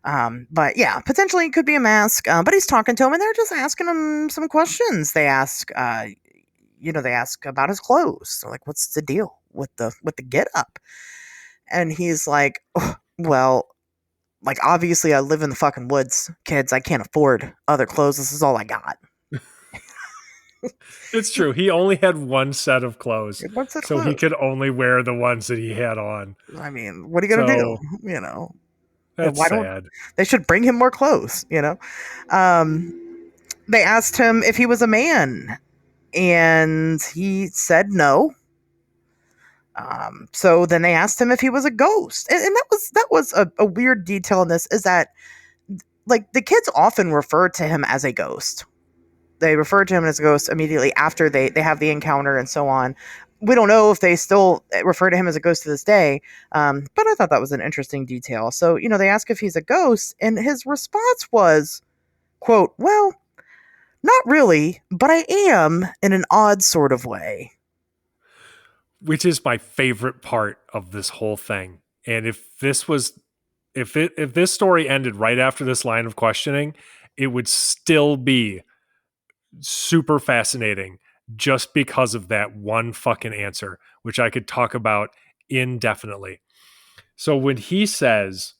But yeah, potentially it could be a mask. But he's talking to him, and they're just asking him some questions. They ask, they ask about his clothes. They're like, "What's the deal with the get up?" And he's like, oh, "Well, like obviously I live in the fucking woods, kids. I can't afford other clothes. This is all I got." It's true. He only had one set of clothes, so he could only wear the ones that he had on. I mean, what are you gonna do? That's sad. They should bring him more clothes. They asked him if he was a man, and he said no. So then they asked him if he was a ghost, and that was a weird detail in this, is that like the kids often refer to him as a ghost. They refer to him as a ghost immediately after they have the encounter and so on. We don't know if they still refer to him as a ghost to this day, but I thought that was an interesting detail. So, they ask if he's a ghost, and his response was, quote, "Well, not really, but I am in an odd sort of way." Which is my favorite part of this whole thing. And if this story ended right after this line of questioning, it would still be super fascinating just because of that one fucking answer, which I could talk about indefinitely. So when he says,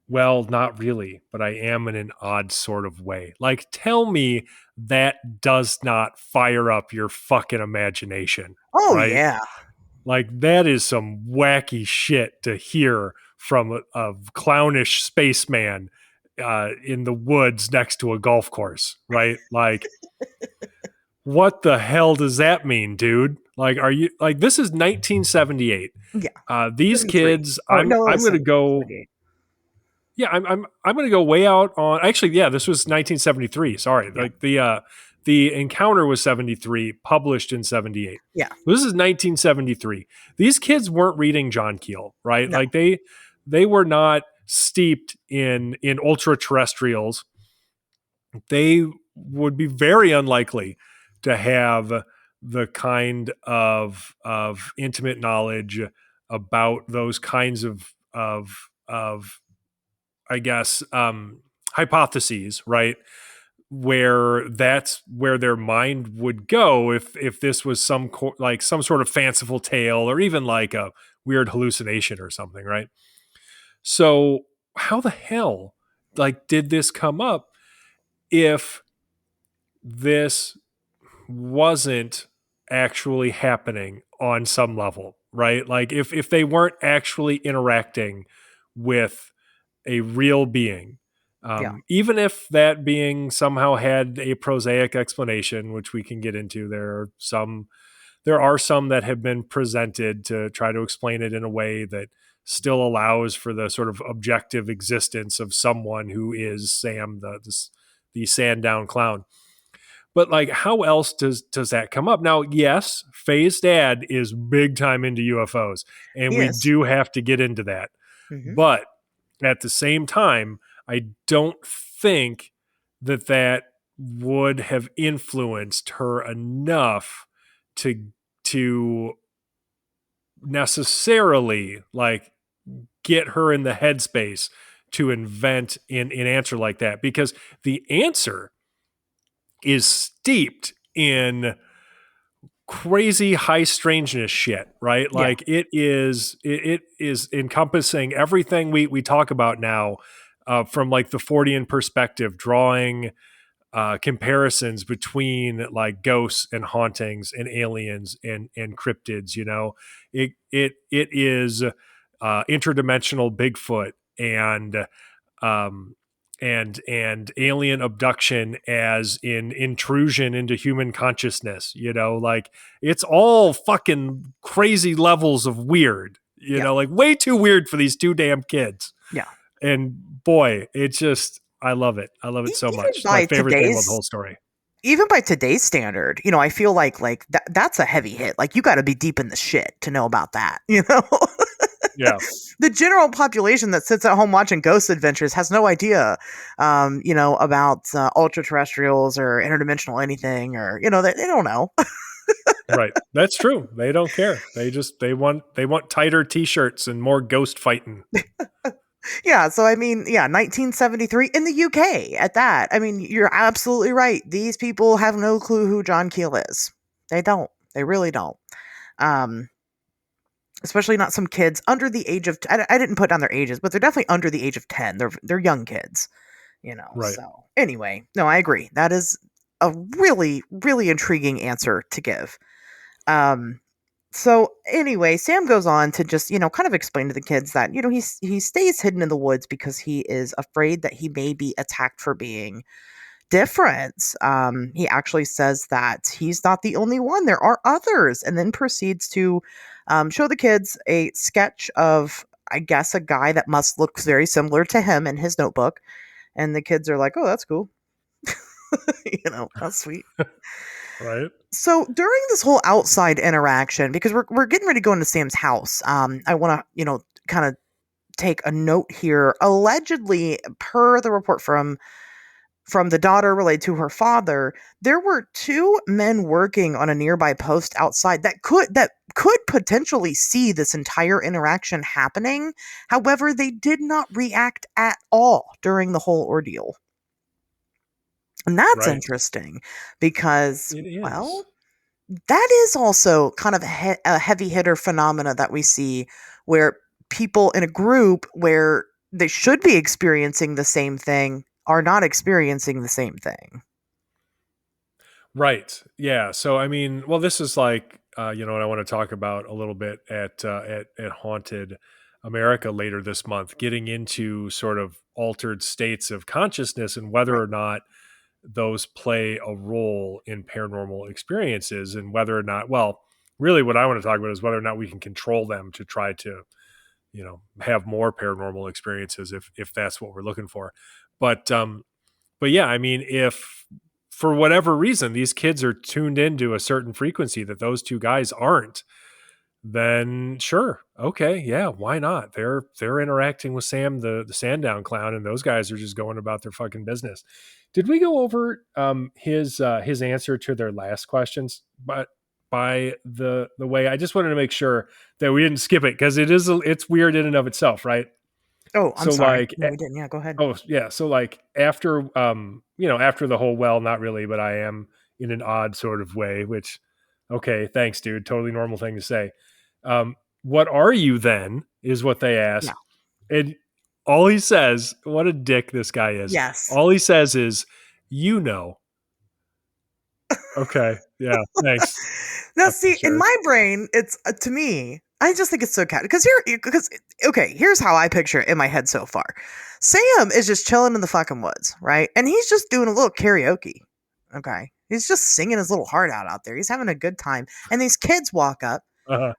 "Well, not really, but I am in an odd sort of way," like, tell me that does not fire up your fucking imagination. Oh, right? Yeah. Like, that is some wacky shit to hear from a clownish spaceman in the woods next to a golf course, right? Like, what the hell does that mean, dude? Like, are you like, this is 1978? Yeah. These kids, I'm going to go. Yeah, I'm going to go way out on. Actually, yeah, this was 1973. Sorry, yeah. Like the encounter was 73, published in 78. Yeah, this is 1973. These kids weren't reading John Keel, right? No. Like they were not steeped in ultra terrestrials. They would be very unlikely to have the kind of intimate knowledge about those kinds of I guess hypotheses, right? Where that's where their mind would go if this was some sort of fanciful tale or even like a weird hallucination or something, right? So how the hell like, did this come up if this wasn't actually happening on some level, right? Like if they weren't actually interacting with a real being, even if that being somehow had a prosaic explanation, which we can get into. There are some that have been presented to try to explain it in a way that still allows for the sort of objective existence of someone who is Sam the Sandown Clown. But like, how else does that come up? Now, yes, Faye's dad is big time into UFOs, and we do have to get into that. Mm-hmm. But at the same time, I don't think that would have influenced her enough to necessarily like get her in the headspace to invent an answer like that, because the answer is steeped in crazy high strangeness shit, right? Like it is encompassing everything we talk about now, from like the Fortean perspective, drawing comparisons between like ghosts and hauntings and aliens and cryptids. You know, it is interdimensional Bigfoot and alien abduction as in intrusion into human consciousness. You know, like it's all fucking crazy levels of weird. You know, like way too weird for these two damn kids. Yeah, and boy, it's just. I love it. I love it so much. It's my favorite thing about the whole story. Even by today's standard, you know, I feel like that's a heavy hit. Like you got to be deep in the shit to know about that, you know? Yeah. The general population that sits at home watching Ghost Adventures has no idea, you know, about ultra terrestrials or interdimensional anything, or, you know, they don't know. Right. That's true. They don't care. They want tighter t-shirts and more ghost fighting. Yeah, so I mean, 1973 in the UK at that. I mean, you're absolutely right. These people have no clue who John Keel is. They don't. They really don't. Especially not some kids under the age of I didn't put down their ages, but they're definitely under the age of 10. They're young kids, you know. Right. So, anyway, no, I agree. That is a really really intriguing answer to give. So anyway, Sam goes on to just, you know, kind of explain to the kids that, you know, he stays hidden in the woods because he is afraid that he may be attacked for being different. He actually says that he's not the only one. There are others, and then proceeds to show the kids a sketch of, I guess, a guy that must look very similar to him in his notebook. And the kids are like, oh, that's cool. You know, that's sweet. Right. So during this whole outside interaction, because we're getting ready to go into Sam's house, I want to, you know, kind of take a note here. Allegedly, per the report from the daughter relayed to her father, there were two men working on a nearby post outside that could potentially see this entire interaction happening. However, they did not react at all during the whole ordeal. And that's interesting because, well, that is also kind of a heavy hitter phenomena that we see where people in a group where they should be experiencing the same thing are not experiencing the same thing. Right. Yeah. So, I mean, well, this is like, you know, what I want to talk about a little bit at Haunted America later this month, getting into sort of altered states of consciousness and whether or not those play a role in paranormal experiences, and whether or not, well, really what I want to talk about is whether or not we can control them to try to, you know, have more paranormal experiences if that's what we're looking for. But yeah, I mean, if for whatever reason these kids are tuned into a certain frequency that those two guys aren't, then sure, okay, yeah, why not? They're interacting with Sam the Sandown Clown, and those guys are just going about their fucking business. Did we go over his answer to their last questions? But by the way, I just wanted to make sure that we didn't skip it, because it's weird in and of itself, right? Oh, I'm sorry. Like, no, we didn't. Yeah, go ahead. Oh, yeah. So like after you know, after the whole, well, not really, but I am in an odd sort of way, which, okay, thanks, dude. Totally normal thing to say. What are you then? Is what they asked. Yeah. And all he says, what a dick this guy is. Yes. All he says is, you know. Okay. Yeah. Thanks. Now, see, in my brain, it's to me, I just think it's so cat because here's how I picture it in my head so far. Sam is just chilling in the fucking woods, right? And he's just doing a little karaoke. Okay. He's just singing his little heart out there. He's having a good time. And these kids walk up.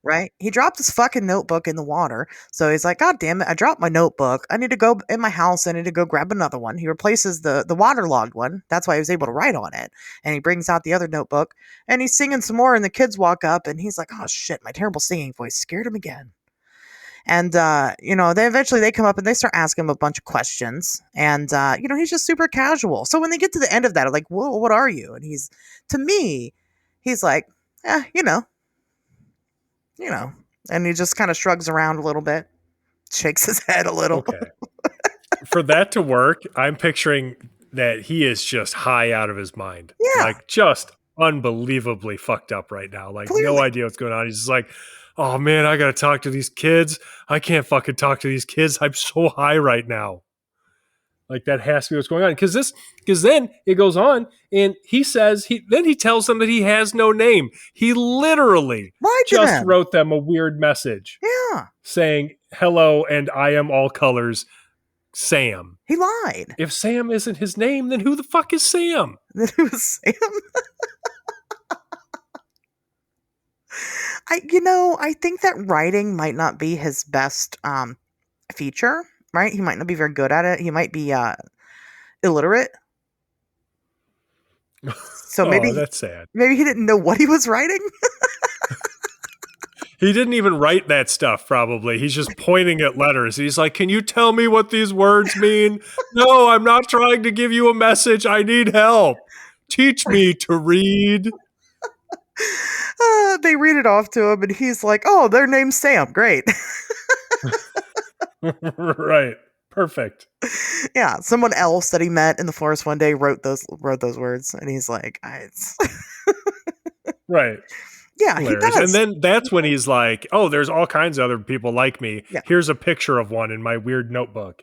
Right? He dropped his fucking notebook in the water. So he's like, God damn it, I dropped my notebook. I need to go in my house. I need to go grab another one. He replaces the waterlogged one. That's why he was able to write on it. And he brings out the other notebook and he's singing some more. And the kids walk up and he's like, oh shit, my terrible singing voice scared him again. And, they eventually come up and they start asking him a bunch of questions. And, he's just super casual. So when they get to the end of that, I'm like, whoa, what are you? And to me, he's like, and he just kind of shrugs around a little bit, shakes his head a little. Okay. For that to work, I'm picturing that he is just high out of his mind. Yeah. Like just unbelievably fucked up right now. Like Clearly. No idea what's going on. He's just like, oh man, I got to talk to these kids. I can't fucking talk to these kids. I'm so high right now. Like that has to be what's going on. Because then it goes on and he says, he tells them that he has no name. He literally just wrote them a weird message. Yeah. Saying, hello, and I am all colors, Sam. He lied. If Sam isn't his name, then who the fuck is Sam? Then who is Sam? I think that writing might not be his best feature. Right? He might not be very good at it. He might be illiterate. So maybe that's sad. Maybe he didn't know what he was writing. He didn't even write that stuff, probably. He's just pointing at letters. He's like, can you tell me what these words mean? No, I'm not trying to give you a message. I need help. Teach me to read. They read it off to him, and he's like, oh, their name's Sam. Great. Right. Perfect. Yeah. Someone else that he met in the forest one day wrote those words, and he's like, right. Yeah, hilarious. He does. And then that's when he's like, oh, there's all kinds of other people like me. Yeah. Here's a picture of one in my weird notebook.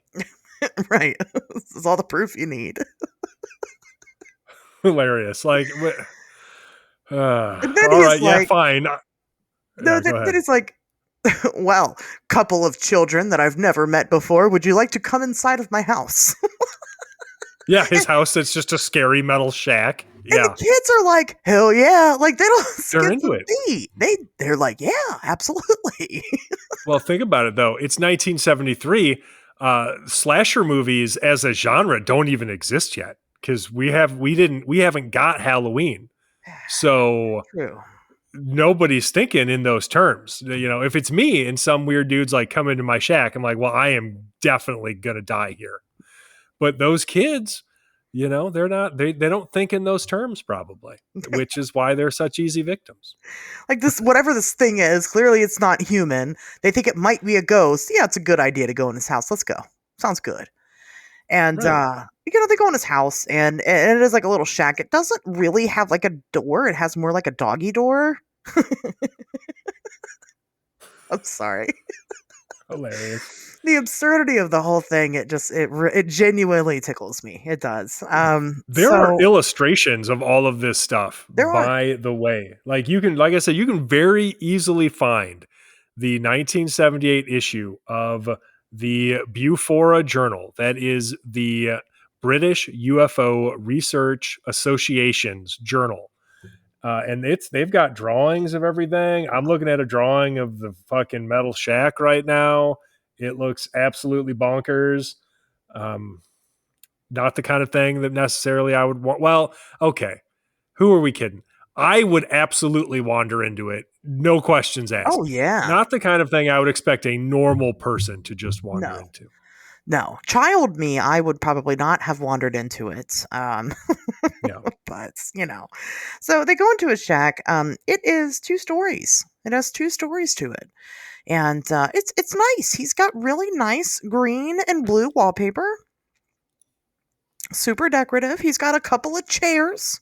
Right. This is all the proof you need. Hilarious. Like, and then all he's right, like, yeah, fine. No, then he's like, well, couple of children that I've never met before. Would you like to come inside of my house? Yeah, his house that's just a scary metal shack. Yeah. And the kids are like, hell yeah. Like, they don't They're into it. They're like, yeah, absolutely. Well, think about it, though. It's 1973. Slasher movies as a genre don't even exist yet because we haven't got Halloween. So True. Nobody's thinking in those terms. If it's me and some weird dude's like come into my shack, I'm like, well, I am definitely gonna die here. But those kids, they're not. They don't think in those terms probably, which is why they're such easy victims. Like this, whatever this thing is, clearly it's not human. They think it might be a ghost. Yeah, it's a good idea to go in his house. Let's go. Sounds good. And right. They go in his house, and it is like a little shack. It doesn't really have like a door. It has more like a doggy door. I'm sorry. Hilarious. The absurdity of the whole thing, it genuinely tickles me. It does. There are illustrations of all of this stuff, by the way. Like I said, you can very easily find the 1978 issue of the Bufora Journal. That is the British UFO Research Association's journal. And they've got drawings of everything. I'm looking at a drawing of the fucking metal shack right now. It looks absolutely bonkers. Not the kind of thing that necessarily I would want. Well, okay. Who are we kidding? I would absolutely wander into it. No questions asked. Oh, yeah. Not the kind of thing I would expect a normal person to just wander into. No. Child me, I would probably not have wandered into it. Yeah. But, So they go into a shack. It is 2 stories. It has 2 stories to it. And it's nice. He's got really nice green and blue wallpaper. Super decorative. He's got a couple of chairs.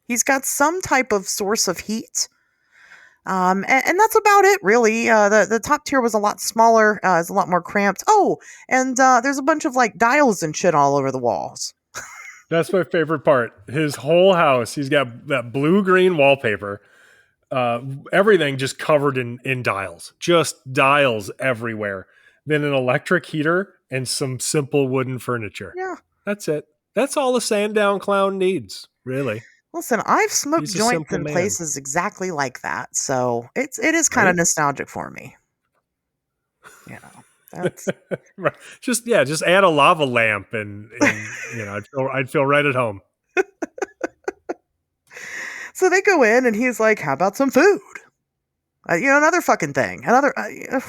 He's got some type of source of heat. And that's about it, really. The top tier was a lot smaller. It's a lot more cramped. Oh, and there's a bunch of like dials and shit all over the walls. That's my favorite part. His whole house, he's got that blue-green wallpaper. Everything just covered in dials. Just dials everywhere. Then an electric heater and some simple wooden furniture. Yeah. That's it. That's all the Sandown Clown needs, really. Listen, I've smoked He's a joints simple in man. places exactly like that, so it is kind of nostalgic for me. You know, that's Right. Just add a lava lamp and I'd feel right at home. so they go in and he's like, "How about some food?" Another fucking thing.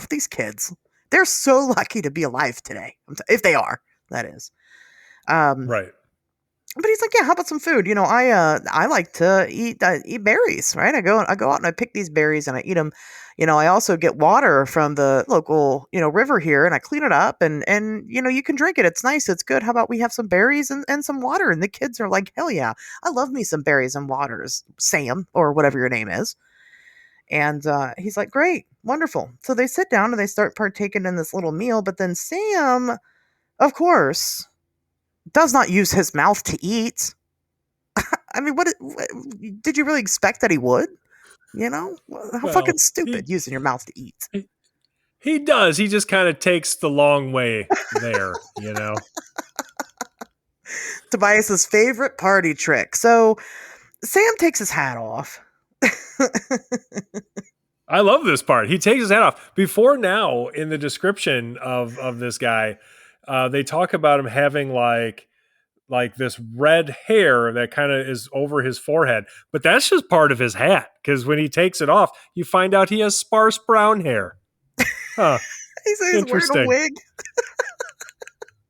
These kids, they're so lucky to be alive today, if they are. That is, Right. But he's like, "Yeah, how about some food? I like to eat berries, right? I go out and I pick these berries and I eat them. I also get water from the local river here and I clean it up and you can drink it. It's nice. It's good. How about we have some berries and some water?" And the kids are like, "Hell yeah, I love me some berries and waters, Sam, or whatever your name is." And he's like, "Great, wonderful." So they sit down and they start partaking in this little meal. But then Sam, of course, does not use his mouth to eat. I mean, what did you really expect that he would? How fucking stupid using your mouth to eat. He does. He just kind of takes the long way there, Tobias's favorite party trick. So Sam takes his hat off. I love this part. He takes his hat off. Before now, in the description of this guy, they talk about him having like this red hair that kind of is over his forehead, but that's just part of his hat. Because when he takes it off, you find out he has sparse brown hair. Huh. He's wearing a wig.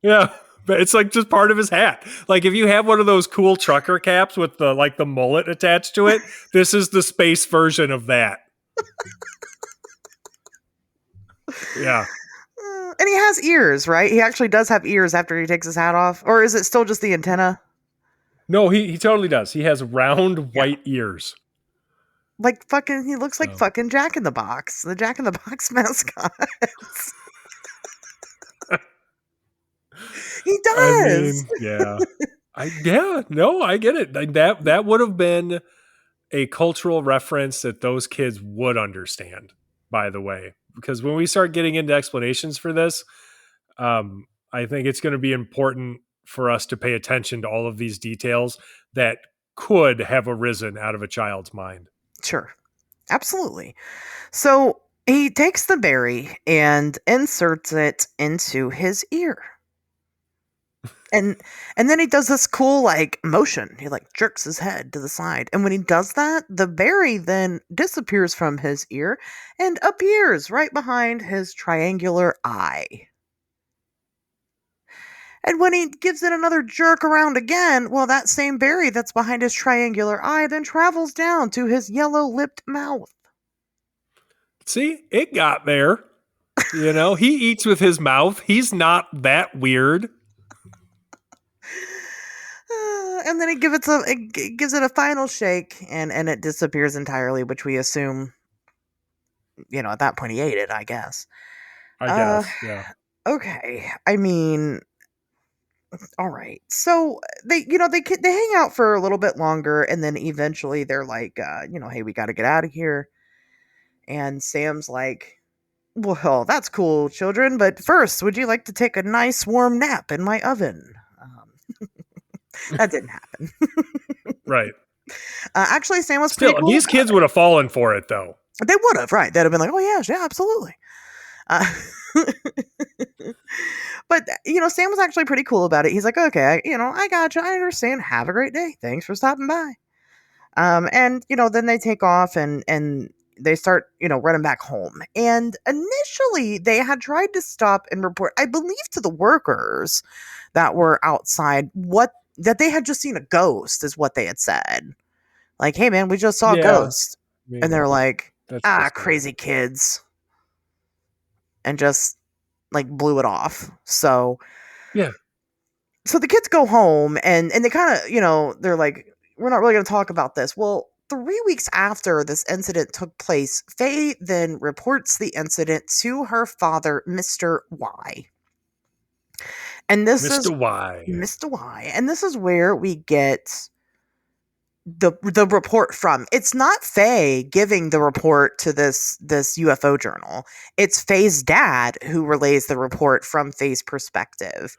Yeah, but it's like just part of his hat. Like if you have one of those cool trucker caps with the mullet attached to it, this is the space version of that. Yeah. And he has ears, right? He actually does have ears after he takes his hat off. Or is it still just the antenna? No, he totally does. He has round white ears. Like fucking, he looks like fucking Jack in the Box, the Jack in the Box mascot. He does. I mean, I get it. Like that would have been a cultural reference that those kids would understand, by the way. Because when we start getting into explanations for this, I think it's going to be important for us to pay attention to all of these details that could have arisen out of a child's mind. Sure. Absolutely. So he takes the berry and inserts it into his ear. And then he does this cool like motion. He like jerks his head to the side. And when he does that, the berry then disappears from his ear and appears right behind his triangular eye. And when he gives it another jerk around again, well, that same berry that's behind his triangular eye then travels down to his yellow-lipped mouth. See, it got there. He eats with his mouth. He's not that weird. And then he gives it a final shake, and it disappears entirely, which we assume, at that point he ate it, I guess. Yeah. Okay, I mean, all right. So they hang out for a little bit longer, and then eventually they're like, hey, we got to get out of here. And Sam's like, well, that's cool, children, but first, would you like to take a nice warm nap in my oven? That didn't happen. Right. Actually, Sam was pretty cool. These kids would have fallen for it, though. They would have, right? They'd have been like, oh, yeah, absolutely. But, Sam was actually pretty cool about it. He's like, okay, I got you. I understand. Have a great day. Thanks for stopping by. And, then they take off and they start, running back home. And initially they had tried to stop and report, I believe, to the workers that were outside that they had just seen a ghost is what they had said. Like, hey man, we just saw a ghost. And they're like, crazy kids. And just like blew it off. So yeah. So the kids go home and they kind of, they're like, we're not really going to talk about this. Well, 3 weeks after this incident took place, Faye then reports the incident to her father, Mr. Y. And this is Mr. Y. Mr. Y. And this is where we get the report from. It's not Faye giving the report to this UFO journal. It's Faye's dad who relays the report from Faye's perspective.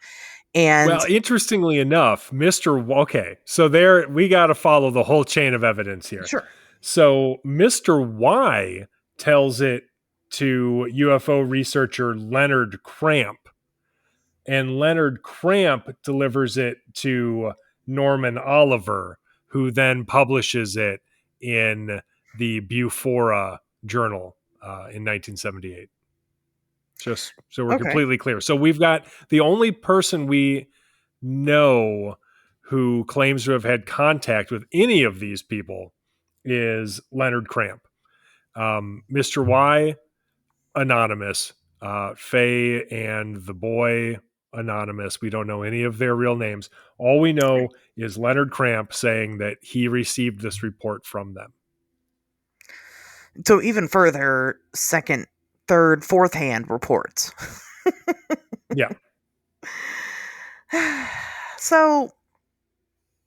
And well, interestingly enough, okay, so there we got to follow the whole chain of evidence here. sure. So Mr. Y tells it to UFO researcher Leonard Cramp, and Leonard Cramp delivers it to Norman Oliver, who then publishes it in the Bufora Journal in 1978. Just so we're completely clear. So we've got the only person we know who claims to have had contact with any of these people is Leonard Cramp. Mr. Y, anonymous. Faye and the boy, anonymous. We don't know any of their real names. All we know is Leonard Cramp saying that he received this report from them. So even further, second, third, fourth hand reports. Yeah. So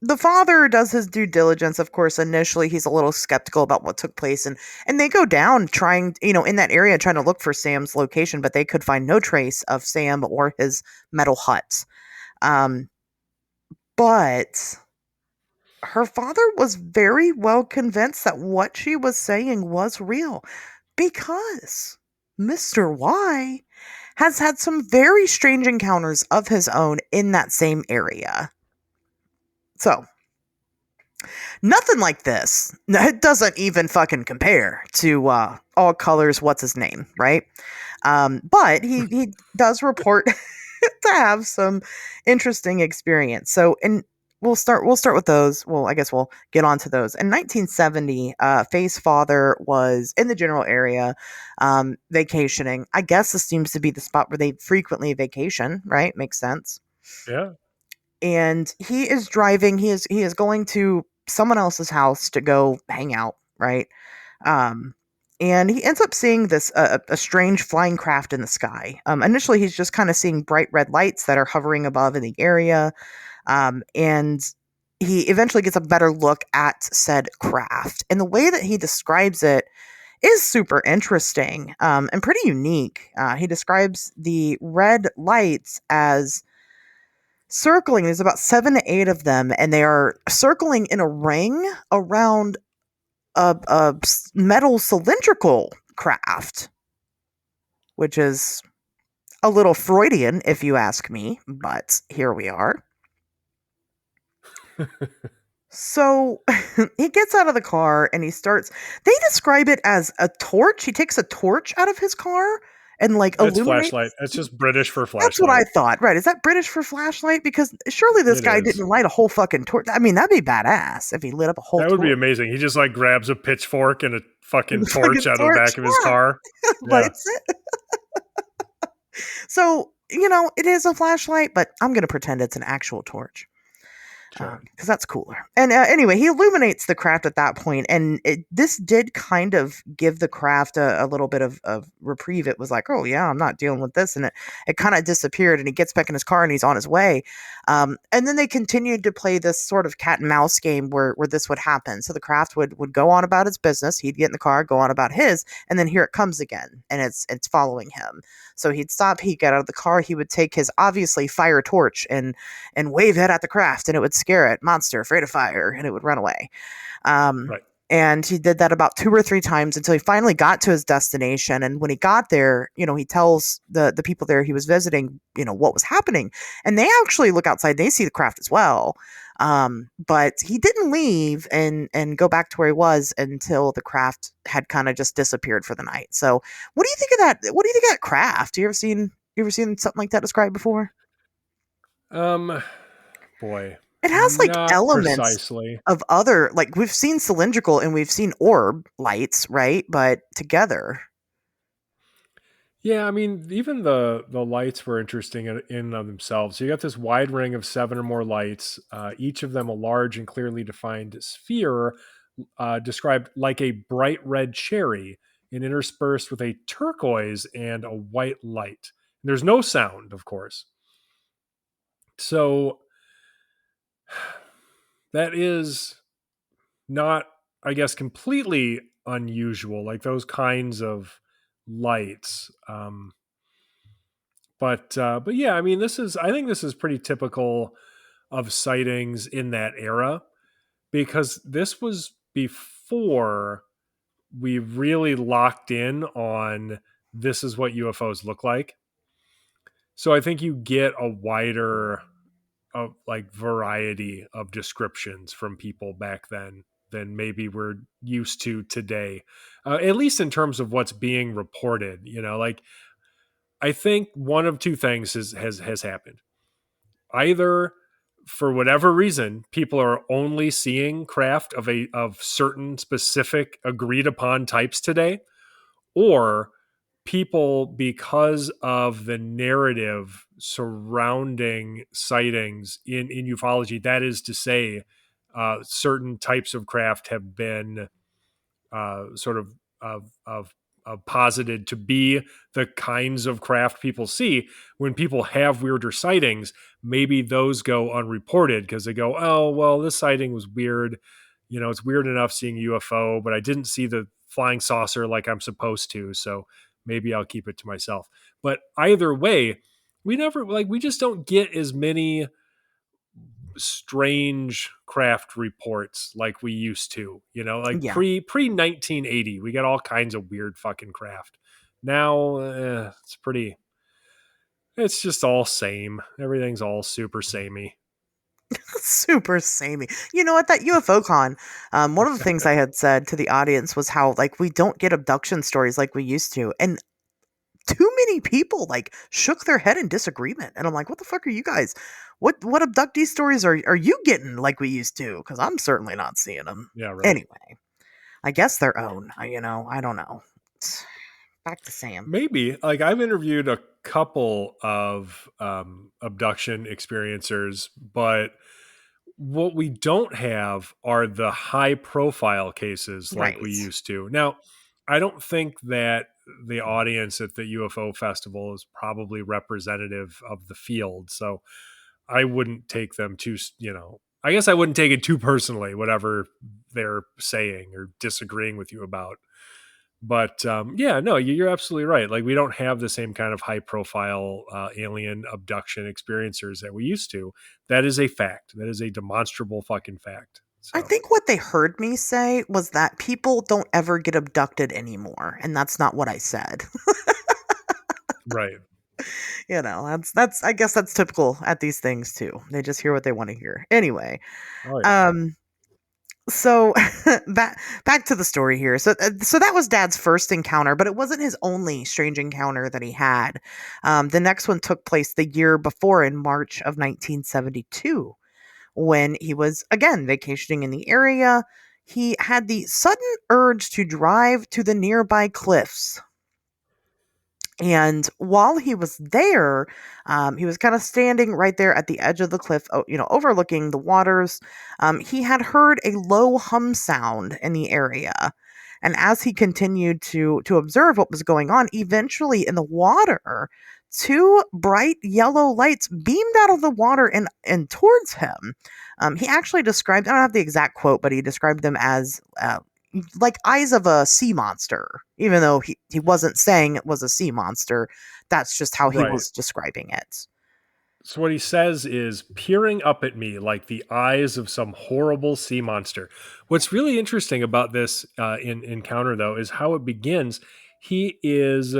the father does his due diligence. Of course, initially he's a little skeptical about what took place, and they go down trying, in that area trying to look for Sam's location, but they could find no trace of Sam or his metal huts. But her father was very well convinced that what she was saying was real, because Mr. Y has had some very strange encounters of his own in that same area. So, nothing like this. It doesn't even fucking compare to All Colors, what's his name, right? But he does report to have some interesting experience. So, and we'll start with those. Well, I guess we'll get on to those. In 1970, Faye's father was in the general area vacationing. I guess this seems to be the spot where they frequently vacation, right? Makes sense. Yeah. And he is driving. He is going to someone else's house to go hang out, right? And he ends up seeing this a strange flying craft in the sky. Initially, he's just kind of seeing bright red lights that are hovering above in the area, and he eventually gets a better look at said craft. And the way that he describes it is super interesting and pretty unique. He describes the red lights as circling. There's about 7 to 8 of them, and they are circling in a ring around a metal cylindrical craft, which is a little Freudian, if you ask me, but here we are. So he gets out of the car and they describe it as a torch. He takes a torch out of his car and illuminates. Flashlight. That's just British for flashlight. That's what I thought. Right. Is that British for flashlight? Because surely this guy didn't light a whole fucking torch. I mean, that'd be badass if he lit up a whole torch. That would be amazing. He just grabs a pitchfork and a fucking torch out of the back of his car. Lights it. So, it is a flashlight, but I'm going to pretend it's an actual torch. Because that's cooler. And anyway, he illuminates the craft at that point, and this did kind of give the craft a little bit of reprieve. It was like, oh yeah, I'm not dealing with this, and it kind of disappeared, and he gets back in his car and he's on his way. And then they continued to play this sort of cat and mouse game where this would happen. So the craft would go on about its business, he'd get in the car, go on about his, and then here it comes again, and it's following him. So he'd stop, he'd get out of the car, he would take his obviously fire torch and wave it at the craft, and it would scare it. Monster, afraid of fire, and it would run away. Right. And he did that about 2 or 3 times until he finally got to his destination. And when he got there, he tells the people there he was visiting, what was happening. And they actually look outside, they see the craft as well. But he didn't leave and go back to where he was until the craft had kind of just disappeared for the night. So what do you think of that? What do you think of that craft? You ever seen something like that described before? Boy. It has elements precisely of other, we've seen cylindrical and we've seen orb lights, right? But together. Yeah, I mean, even the lights were interesting in and of themselves. So you got this wide ring of 7 or more lights, each of them a large and clearly defined sphere described like a bright red cherry and interspersed with a turquoise and a white light. And there's no sound, of course. So that is not, I guess, completely unusual, like those kinds of lights. But yeah, I mean, I think this is pretty typical of sightings in that era, because this was before we really locked in on this is what UFOs look like. So I think you get a wider like variety of descriptions from people back then than maybe we're used to today, at least in terms of what's being reported. Like, I think one of two things has happened. Either for whatever reason, people are only seeing craft of certain specific agreed upon types today, or people, because of the narrative surrounding sightings in ufology, that is to say, certain types of craft have been sort of posited to be the kinds of craft people see. When people have weirder sightings, maybe those go unreported because they go, oh, well, this sighting was weird. It's weird enough seeing a UFO, but I didn't see the flying saucer like I'm supposed to. So maybe I'll keep it to myself. But either way, we just don't get as many strange craft reports like we used to, like Yeah. pre 1980. We got all kinds of weird fucking craft. Now it's just all same. Everything's all super samey. Super samey. You know what? That UFO con, one of the things I had said to the audience was how, like, we don't get abduction stories like we used to. And too many people, like, shook their head in disagreement. And I'm like, what the fuck are you guys? What abductee stories are you getting like we used to? Because I'm certainly not seeing them. Yeah, right. Anyway, I guess their own. I don't know. Back to Sam. Maybe. Like, I've interviewed a couple of abduction experiencers, but what we don't have are the high profile cases like we Right. used to. Now, I don't think that the audience at the UFO festival is probably representative of the field. So I wouldn't take them too, I guess I wouldn't take it too personally, whatever they're saying or disagreeing with you about. But yeah, no, you're absolutely right. Like, we don't have the same kind of high profile alien abduction experiencers that we used to. That is a fact. That is a demonstrable fucking fact. So. I think what they heard me say was that people don't ever get abducted anymore. And that's not what I said. Right. That's I guess that's typical at these things too. They just hear what they want to hear. Anyway. Oh, yeah. So back to the story here. So that was Dad's first encounter, but it wasn't his only strange encounter that he had. The next one took place the year before, in March of 1972, when he was again vacationing in the area. He had the sudden urge to drive to the nearby cliffs. And while he was there, he was kind of standing right there at the edge of the cliff, overlooking the waters. He had heard a low hum sound in the area. And as he continued to observe what was going on, eventually in the water, two bright yellow lights beamed out of the water and towards him. He actually described, I don't have the exact quote, but he described them as like eyes of a sea monster, even though he wasn't saying it was a sea monster. That's just how he was describing it. So what he says is peering up at me like the eyes of some horrible sea monster. What's really interesting about this encounter, though, is how it begins. He is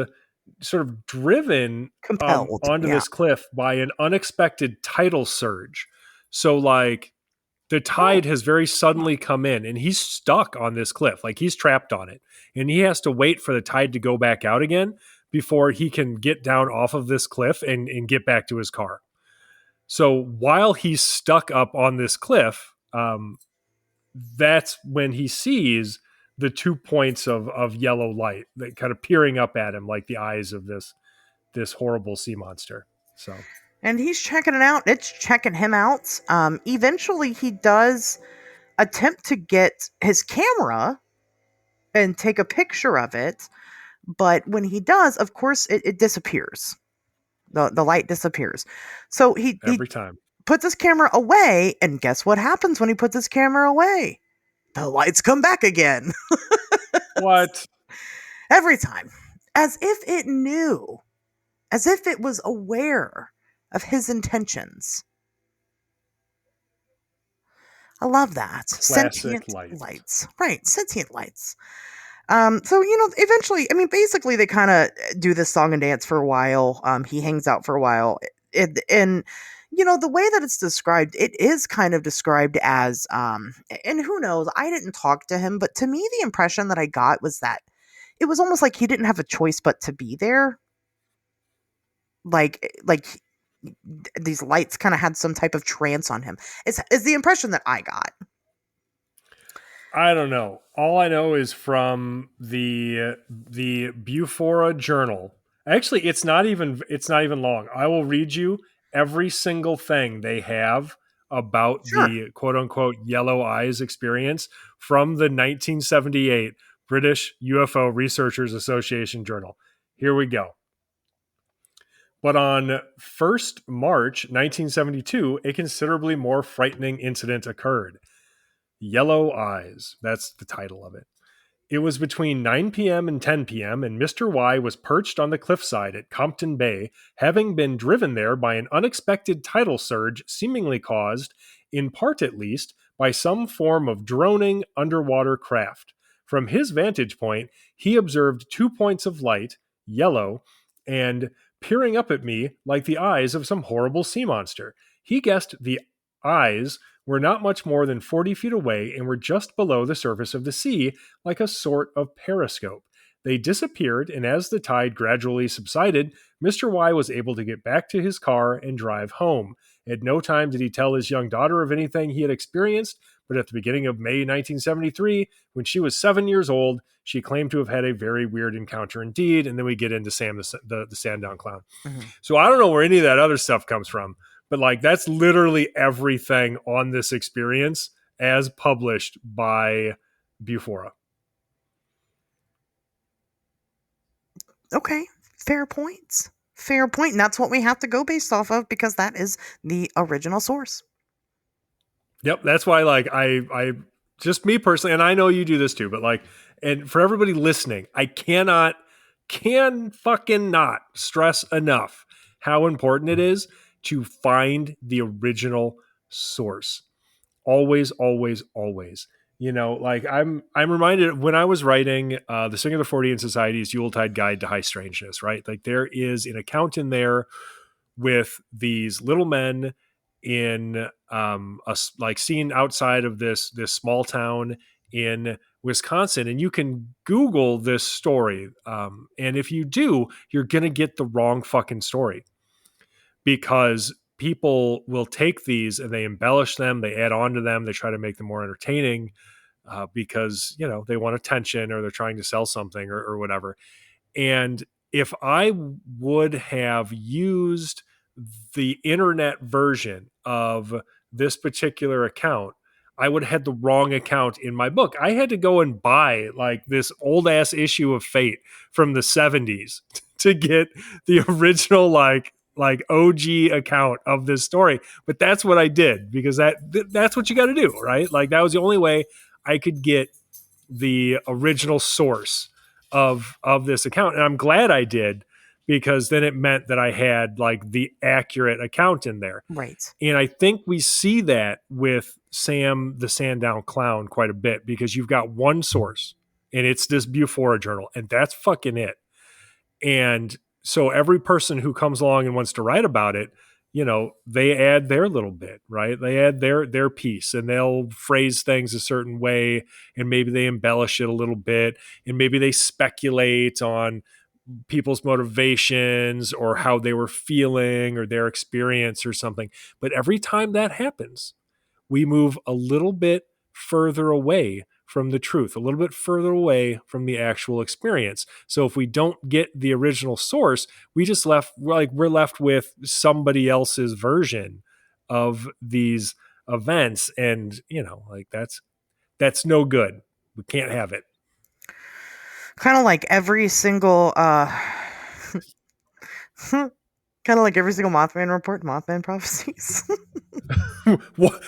sort of driven Compelled onto this cliff by an unexpected tidal surge. So, like, the tide has very suddenly come in and he's stuck on this cliff. Like, he's trapped on it and he has to wait for the tide to go back out again before he can get down off of this cliff and get back to his car. So while he's stuck up on this cliff, that's when he sees the 2 points of yellow light that kind of peering up at him like the eyes of this horrible sea monster. So. And he's checking it out. It's checking him out. Eventually, he does attempt to get his camera and take a picture of it. But when he does, of course, it disappears. The light disappears. So he Every time. puts his camera away, and guess what happens when he puts his camera away? The lights come back again. What? Every time. As if it knew. As if it was aware of his intentions. I love that. Classic Sentient lights. lights. Right, sentient lights. So, eventually, I mean, basically they kind of do this song and dance for a while. He hangs out for a while. And, the way that it's described, it is kind of described as, and who knows, I didn't talk to him, but to me, the impression that I got was that it was almost like he didn't have a choice but to be there. Like these lights kind of had some type of trance on him. Is the impression that I got. I don't know. All I know is from the Bufora Journal. Actually, it's not even long. I will read you every single thing they have about the quote unquote yellow eyes experience from the 1978 British UFO Researchers Association Journal. Here we go. But on 1st March 1972, a considerably more frightening incident occurred. Yellow Eyes. That's the title of it. It was between 9 p.m. and 10 p.m., and Mr. Y was perched on the cliffside at Compton Bay, having been driven there by an unexpected tidal surge seemingly caused, in part at least, by some form of droning underwater craft. From his vantage point, he observed 2 points of light, yellow, and peering up at me like the eyes of some horrible sea monster. He guessed the eyes were not much more than 40 feet away and were just below the surface of the sea, like a sort of periscope. They disappeared, and as the tide gradually subsided, Mr. Y was able to get back to his car and drive home. At no time did he tell his young daughter of anything he had experienced, but at the beginning of May 1973, when she was 7 years old, she claimed to have had a very weird encounter indeed, and then we get into Sam the Sandown Clown. Mm-hmm. So I don't know where any of that other stuff comes from, but like that's literally everything on this experience as published by Bufora. Okay, fair points. Fair point. And that's what we have to go based off of because that is the original source. Yep, that's why I just me personally, and I know you do this too, but like, and for everybody listening, I can fucking not stress enough how important it is to find the original source. Always, always, always. Like I'm reminded when I was writing the Singular Fortean Society's Yuletide Guide to High Strangeness, right? Like there is an account in there with these little men in like seen outside of this small town in Wisconsin, and you can Google this story. And if you do, you're gonna get the wrong fucking story because people will take these and they embellish them, they add on to them, they try to make them more entertaining because they want attention or they're trying to sell something or whatever. And if I would have used the internet version of this particular account, I would have had the wrong account in my book. I had to go and buy like this old ass issue of Fate from the 70s to get the original like OG account of this story. But that's what I did because that's what you got to do, right? Like that was the only way I could get the original source of this account. And I'm glad I did because then it meant that I had like the accurate account in there. Right. And I think we see that with Sam the Sandown Clown quite a bit because you've got one source and it's this Bufora journal and that's fucking it. And so every person who comes along and wants to write about it, they add their little bit, right? They add their piece and they'll phrase things a certain way and maybe they embellish it a little bit and maybe they speculate on people's motivations or how they were feeling or their experience or something. But every time that happens, we move a little bit further away from the truth, a little bit further away from the actual experience. So if we don't get the original source, we're left with somebody else's version of these events. And, That's no good. We can't have it. Kind of like every single Mothman report, Mothman prophecies.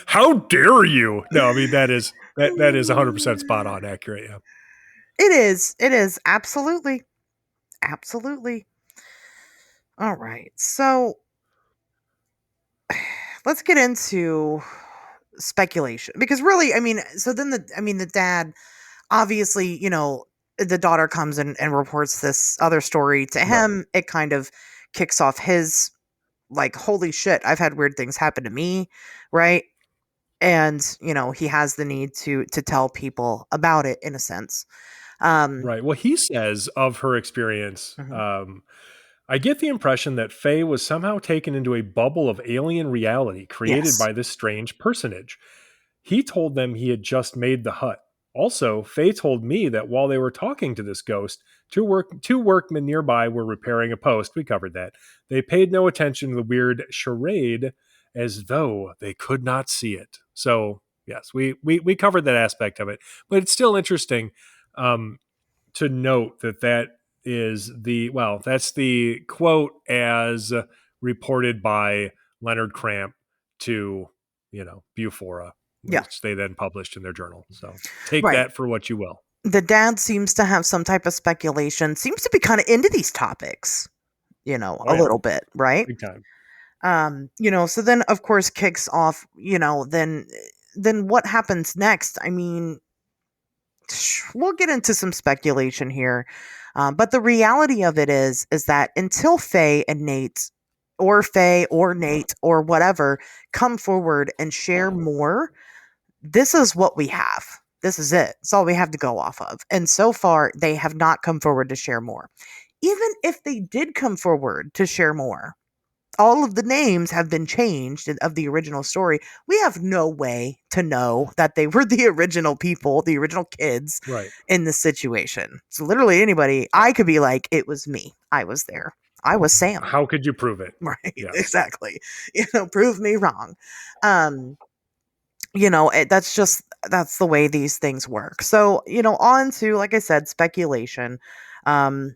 How dare you? No, I mean that is 100% spot on accurate. Yeah. It is absolutely. All right. So let's get into speculation, because really, I mean, so then the dad, obviously, the daughter comes and reports this other story to him. Right. It kind of kicks off his, like, holy shit, I've had weird things happen to me, right? And he has the need to tell people about it, in a sense. Right. Well, he says of her experience, I get the impression that Faye was somehow taken into a bubble of alien reality created by this strange personage. He told them he had just made the hut. Also, Faye told me that while they were talking to this ghost, two workmen nearby were repairing a post. We covered that. They paid no attention to the weird charade, as though they could not see it. So, yes, we covered that aspect of it. But it's still interesting to note that is that's the quote as reported by Leonard Cramp to, Bufora, which they then published in their journal. So take that for what you will. The dad seems to have some type of speculation, seems to be kind of into these topics, a little bit, right? Big time. So then of course kicks off, then what happens next? I mean, we'll get into some speculation here. But the reality of it is that until Faye and Nate, or Faye or Nate or whatever, come forward and share more, this is what we have. This is it. It's all we have to go off of. And so far, they have not come forward to share more. Even if they did come forward to share more, all of the names have been changed of the original story. We have no way to know that they were the original people, the original kids in this situation. So literally anybody, I could be like, it was me. I was there. I was Sam. How could you prove it? Right. Yes. Exactly. Prove me wrong. That's the way these things work. So, on to, like I said, speculation. Let's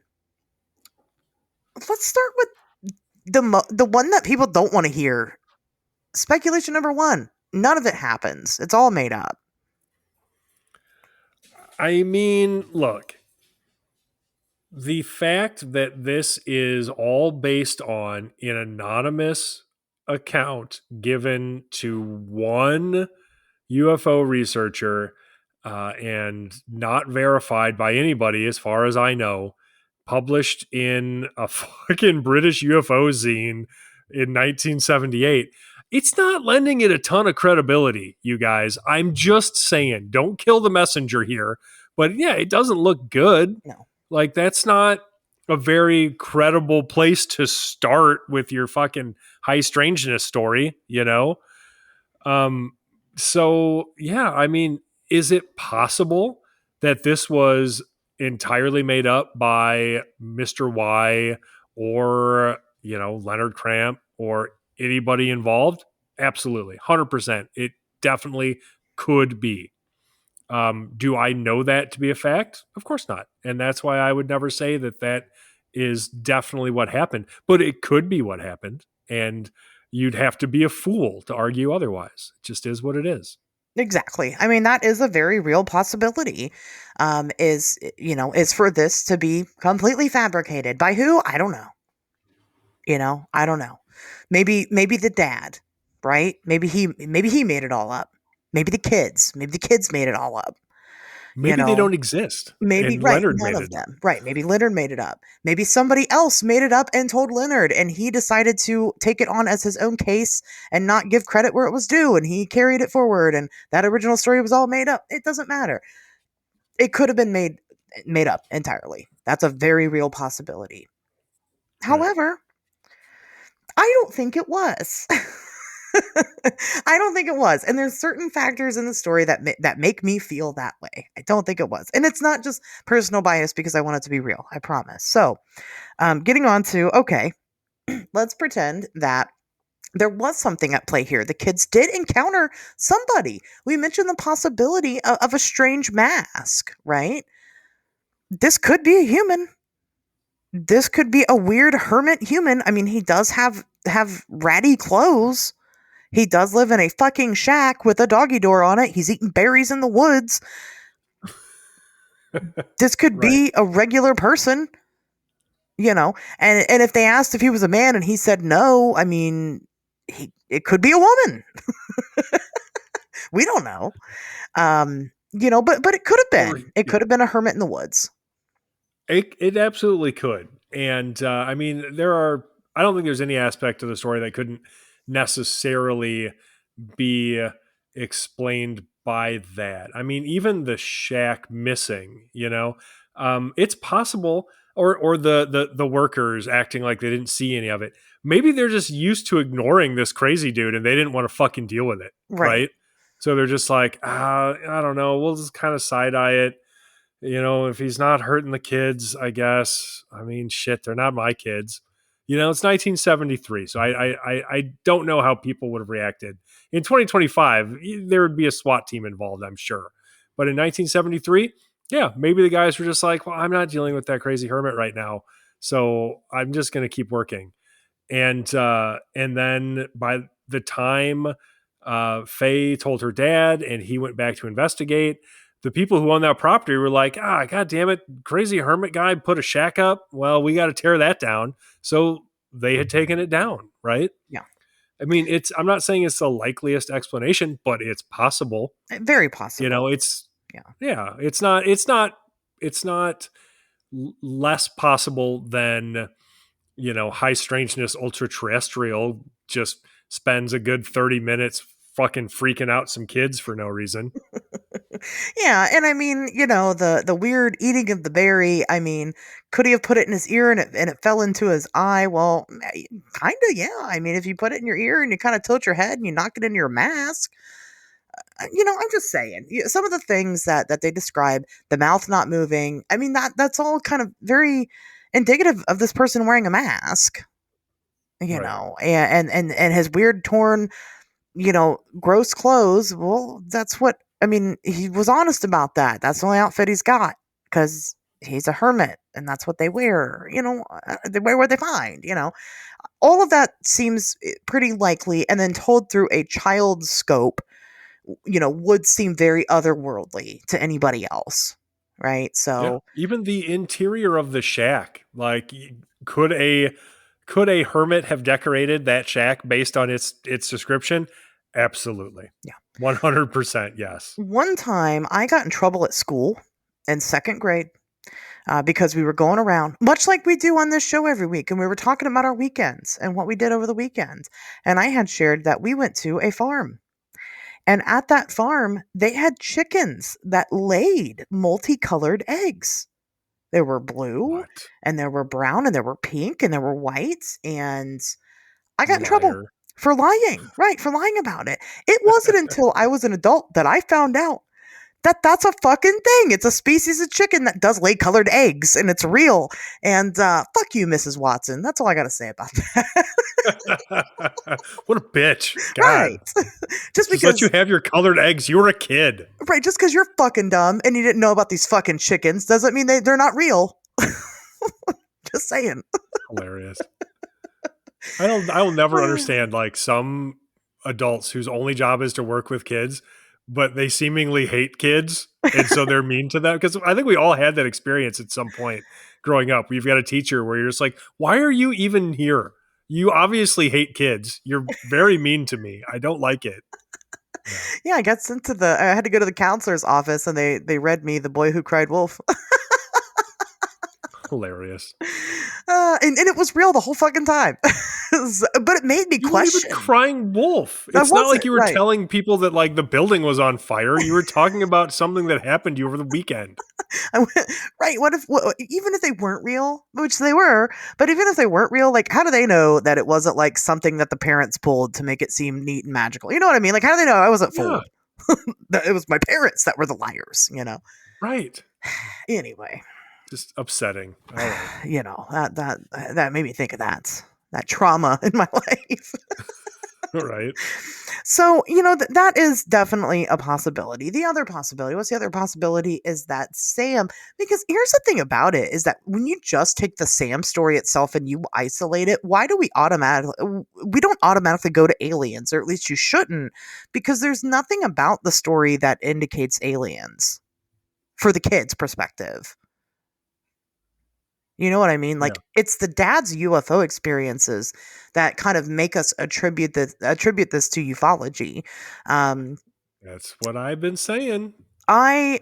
start with the one that people don't want to hear. Speculation number 1. None of it happens. It's all made up. I mean, look, the fact that this is all based on an anonymous account given to one UFO researcher and not verified by anybody, as far as I know, published in a fucking British UFO zine in 1978. It's not lending it a ton of credibility, you guys. I'm just saying, don't kill the messenger here. But yeah, it doesn't look good. No. Like, that's not a very credible place to start with your fucking high strangeness story, So, yeah, I mean, is it possible that this was entirely made up by Mr. Y or, Leonard Cramp or anybody involved? Absolutely. 100%. It definitely could be. Do I know that to be a fact? Of course not. And that's why I would never say that is definitely what happened. But it could be what happened. And you'd have to be a fool to argue otherwise. It just is what it is. Exactly. I mean, that is a very real possibility, is for this to be completely fabricated. By who? I don't know. I don't know. Maybe the dad, right? Maybe he made it all up. Maybe the kids made it all up. Maybe they don't exist. Maybe Leonard none made of it. them. Right. Maybe Leonard made it up. Maybe somebody else made it up and told Leonard, and he decided to take it on as his own case and not give credit where it was due, and he carried it forward, and that original story was all made up. It doesn't matter. It could have been made up entirely. That's a very real possibility. However, I don't think it was. I don't think it was. And there's certain factors in the story that make me feel that way. I don't think it was. And it's not just personal bias because I want it to be real. I promise. So, getting on to, okay, let's pretend that there was something at play here. The kids did encounter somebody. We mentioned the possibility of a strange mask, right? This could be a human. This could be a weird hermit human. I mean, he does have ratty clothes. He does live in a fucking shack with a doggy door on it. He's eating berries in the woods. This could be a regular person, and if they asked if he was a man and he said no, I mean, it could be a woman. We don't know. But it could have been. It could have been a hermit in the woods. It absolutely could. And I mean, I don't think there's any aspect of the story that couldn't necessarily be explained by that. I mean, even the shack missing, it's possible, or the workers acting like they didn't see any of it. Maybe they're just used to ignoring this crazy dude and they didn't want to fucking deal with it. Right? So they're just like, I don't know. We'll just kind of side eye it. If he's not hurting the kids, I guess. I mean, shit, they're not my kids. It's 1973, so I don't know how people would have reacted. In 2025, there would be a SWAT team involved, I'm sure. But in 1973, yeah, maybe the guys were just like, well, I'm not dealing with that crazy hermit right now, so I'm just going to keep working. And then by the time Faye told her dad and he went back to investigate, the people who own that property were like, God damn it, crazy hermit guy put a shack up. Well, we got to tear that down. So they had taken it down, right? Yeah. I mean, I'm not saying it's the likeliest explanation, but it's possible. Very possible. It's not less possible than, high strangeness ultra terrestrial just spends a good 30 minutes fucking freaking out some kids for no reason. Yeah, and I mean, the weird eating of the berry, I mean, could he have put it in his ear and it fell into his eye? Well, kind of, yeah. I mean, if you put it in your ear and you kind of tilt your head and you knock it into your mask, I'm just saying, some of the things that they describe, the mouth not moving, I mean, that's all kind of very indicative of this person wearing a mask, and his weird torn, gross clothes. Well, that's what, I mean, he was honest about that. That's the only outfit he's got because he's a hermit and that's what they wear. They wear what they find, all of that seems pretty likely. And then told through a child's scope, would seem very otherworldly to anybody else. Right. So even the interior of the shack, like could a hermit have decorated that shack based on its description? Absolutely. Yeah. 100% yes. One time I got in trouble at school in second grade because we were going around, much like we do on this show every week, and we were talking about our weekends and what we did over the weekend. And I had shared that we went to a farm. And at that farm, they had chickens that laid multicolored eggs. There were blue, and there were brown, and there were pink, and there were white. And I got in trouble for lying, for lying about it. It wasn't until I was an adult that I found out that that's a fucking thing. It's a species of chicken that does lay colored eggs, and it's real. And fuck you, Mrs. Watson. That's all I got to say about that. What a bitch. God. Right. Just because let you have your colored eggs, you were a kid. Right. Just because you're fucking dumb and you didn't know about these fucking chickens doesn't mean they're not real. Just saying. Hilarious. I will never understand like some adults whose only job is to work with kids, but they seemingly hate kids. And so they're mean to them. Because I think we all had that experience at some point growing up. We've got a teacher where you're just like, why are you even here? You obviously hate kids. You're very mean to me. I don't like it. Yeah, I got sent to I had to go to the counselor's office and they read me The Boy Who Cried Wolf. Hilarious. And it was real the whole fucking time. But it made me question. You were crying wolf. It's not like you were telling people that like the building was on fire. You were talking about something that happened to you over the weekend. Right. Even if they weren't real, which they were, but even if they weren't real, like how do they know that it wasn't like something that the parents pulled to make it seem neat and magical? You know what I mean? Like how do they know I wasn't fooled? That it was my parents that were the liars, Right. Anyway. Just upsetting. All right. That made me think of that trauma in my life. Right. So, that is definitely a possibility. The other possibility, what's the other possibility is that Sam, because here's the thing about it is that when you just take the Sam story itself and you isolate it, why do we don't automatically go to aliens, or at least you shouldn't, because there's nothing about the story that indicates aliens for the kids' perspective. You know what I mean? Like, it's the dad's UFO experiences that kind of make us attribute this to ufology. That's what I've been saying. I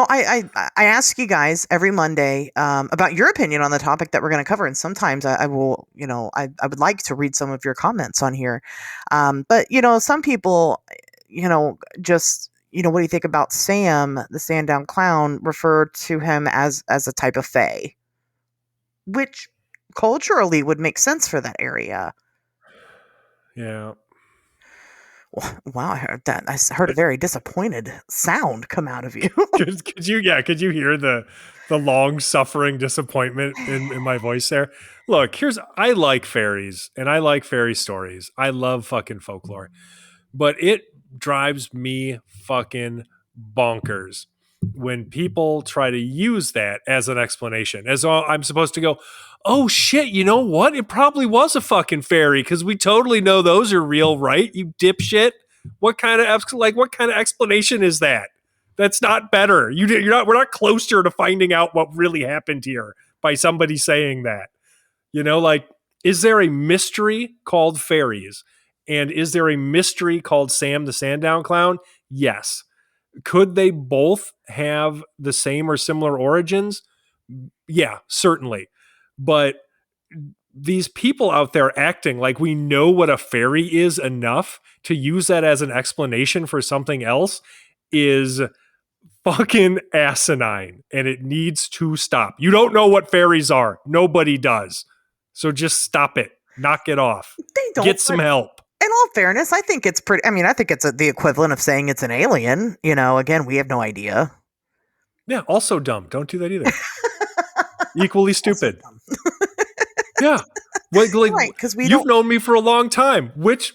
I ask you guys every Monday about your opinion on the topic that we're going to cover, and sometimes I will, I would like to read some of your comments on here. But some people, just what do you think about Sam the Sandown Clown? Refer to him as a type of fae, which culturally would make sense for that area. Yeah. Wow, I heard that. I heard a very disappointed sound come out of you. Could you hear the long suffering disappointment in my voice there? Look, I like fairies and I like fairy stories. I love fucking folklore. But it drives me fucking bonkers when people try to use that as an explanation. As I'm supposed to go, oh shit, you know what? It probably was a fucking fairy because we totally know those are real, right? You dipshit. What kind of explanation is that? That's not better. We're not closer to finding out what really happened here by somebody saying that. Is there a mystery called fairies? And is there a mystery called Sam the Sandown Clown? Yes. Could they both have the same or similar origins? Yeah, certainly. But these people out there acting like we know what a fairy is enough to use that as an explanation for something else is fucking asinine, and it needs to stop. You don't know what fairies are. Nobody does. So just stop it. Knock it off. They don't get some help. In all fairness, I think it's I think it's the equivalent of saying it's an alien. Again, we have no idea. Yeah, also dumb. Don't do that either. Equally stupid. Yeah. Right, because you've known me for a long time. What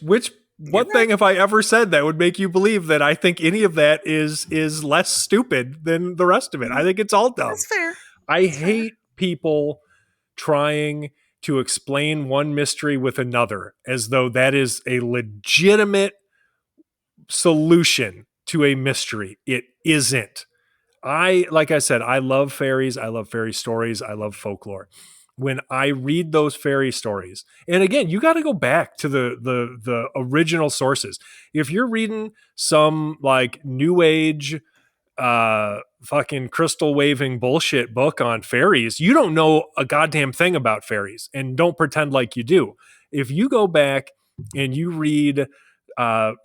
thing have I ever said that would make you believe that I think any of that is less stupid than the rest of it? I think it's all dumb. That's fair. I hate people trying to explain one mystery with another as though that is a legitimate solution to a mystery. It isn't. Like I said, I love fairies. I love fairy stories. I love folklore. When I read those fairy stories, and again, you got to go back to the original sources. If you're reading some like new age fucking crystal waving bullshit book on fairies, you don't know a goddamn thing about fairies, and don't pretend like you do. If you go back and you read the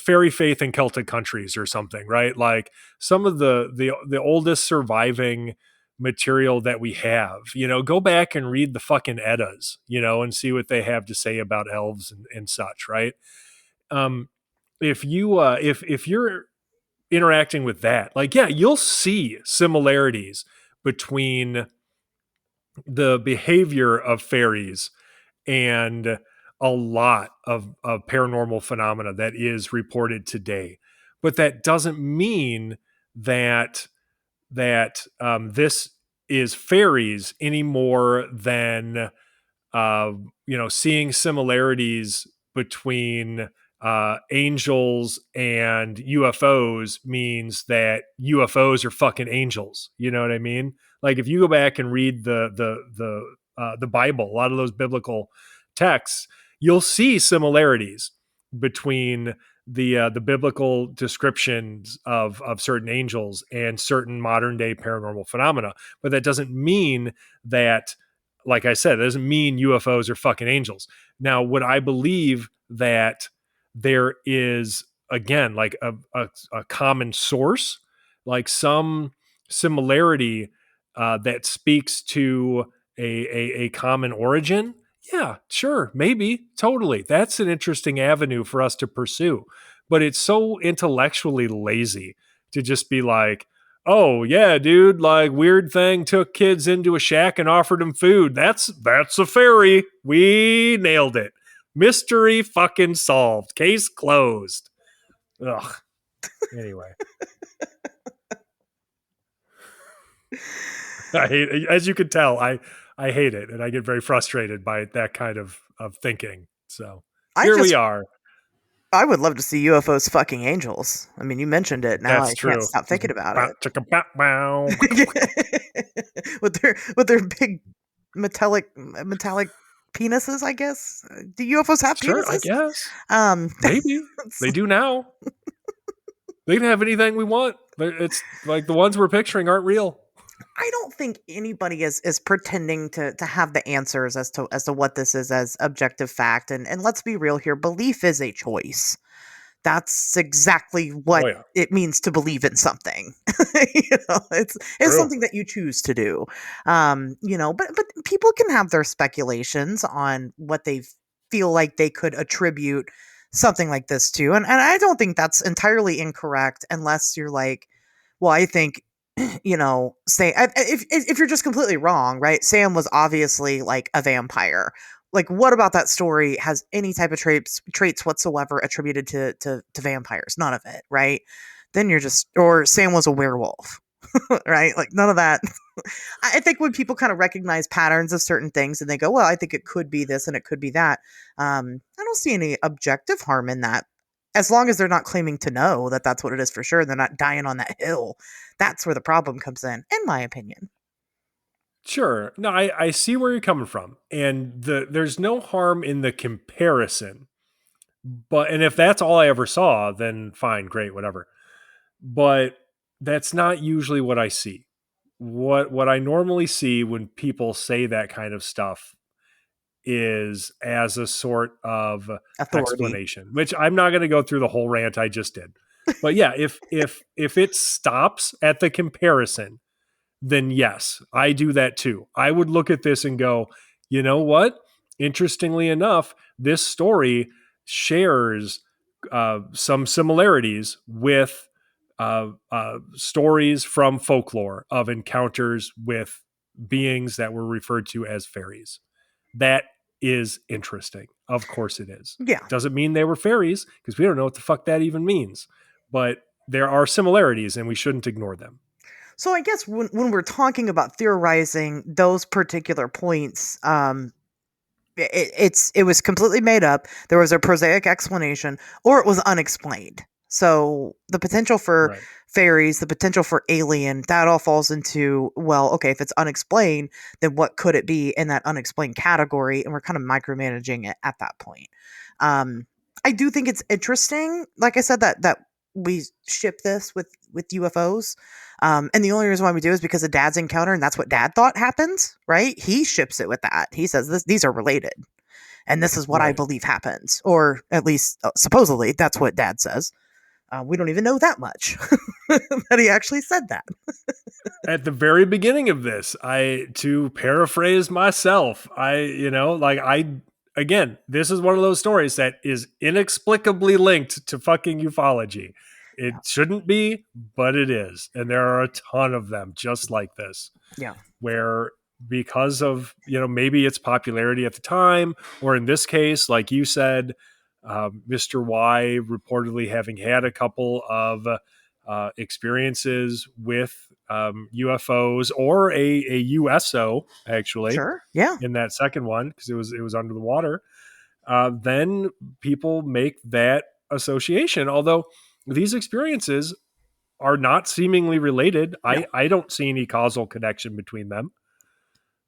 fairy faith in Celtic countries or something, right? Like some of the oldest surviving material that we have, go back and read the fucking Eddas, and see what they have to say about elves and such, right? If you're interacting with that, like, yeah, you'll see similarities between the behavior of fairies and a lot of paranormal phenomena that is reported today. But that doesn't mean that this is fairies any more than seeing similarities between angels and UFOs means that UFOs are fucking angels. You know what I mean? Like if you go back and read the Bible, a lot of those biblical texts, you'll see similarities between the biblical descriptions of certain angels and certain modern day paranormal phenomena. But that doesn't mean that, like I said, it doesn't mean UFOs are fucking angels. Now, would I believe that there is, again, like a common source, like some similarity that speaks to a common origin? Yeah, sure, maybe, totally. That's an interesting avenue for us to pursue. But it's so intellectually lazy to just be like, oh yeah, dude, like weird thing took kids into a shack and offered them food. That's a fairy. We nailed it. Mystery fucking solved. Case closed. Ugh. Anyway. I hate, as you can tell, I hate it, and I get very frustrated by that kind of thinking. So we are. I would love to see UFOs fucking angels. I mean, you mentioned it. Now That's I true. can't stop thinking about it. with their big metallic penises, I guess. Do UFOs have sure, penises? I guess. Maybe they do now. They can have anything we want. It's like the ones we're picturing aren't real. I don't think anybody is pretending to have the answers as to what this is as objective fact. And let's be real here. Belief is a choice. That's exactly what it means to believe in something. It's something that you choose to do. But people can have their speculations on what they feel like they could attribute something like this to. And I don't think that's entirely incorrect unless you're like, well, I think, say if you're just completely wrong, right? Sam was obviously like a vampire. Like, what about that story has any type of traits whatsoever attributed to vampires? None of it, right? Then you're just, or Sam was a werewolf, right? Like none of that. I think when people kind of recognize patterns of certain things and they go, well, I think it could be this and it could be that. I don't see any objective harm in that. As long as they're not claiming to know that that's what it is for sure. They're not dying on that hill. That's where the problem comes in my opinion. Sure. No, I see where you're coming from. And there's no harm in the comparison. And if that's all I ever saw, then fine, great, whatever. But that's not usually what I see. What I normally see when people say that kind of stuff is as a sort of authority explanation, which I'm not going to go through the whole rant I just did. But yeah, if it stops at the comparison, then yes, I do that too. I would look at this and go, you know what? Interestingly enough, this story shares some similarities with stories from folklore of encounters with beings that were referred to as fairies. That is interesting. Of course it is. Yeah. Doesn't mean they were fairies because we don't know what the fuck that even means. But there are similarities and we shouldn't ignore them. So I guess when we're talking about theorizing those particular points, it was completely made up. There was a prosaic explanation, or it was unexplained. So the potential for fairies, the potential for alien, that all falls into, well, okay, if it's unexplained, then what could it be in that unexplained category? And we're kind of micromanaging it at that point. I do think it's interesting, like I said, that we ship this with UFOs. And the only reason why we do is because of Dad's encounter, and that's what Dad thought happens, right? He ships it with that. He says these are related, and this is what I believe happens, or at least supposedly that's what Dad says. We don't even know that much that he actually said that. At the very beginning of this, to paraphrase myself, again, this is one of those stories that is inexplicably linked to fucking ufology. It shouldn't be, but it is. And there are a ton of them just like this. Yeah. Where because of, maybe its popularity at the time, or in this case, like you said, Mr. Y reportedly having had a couple of experiences with UFOs, or a USO, actually. Sure. Yeah. In that second one, because it was under the water. Then people make that association. Although these experiences are not seemingly related. No. I don't see any causal connection between them.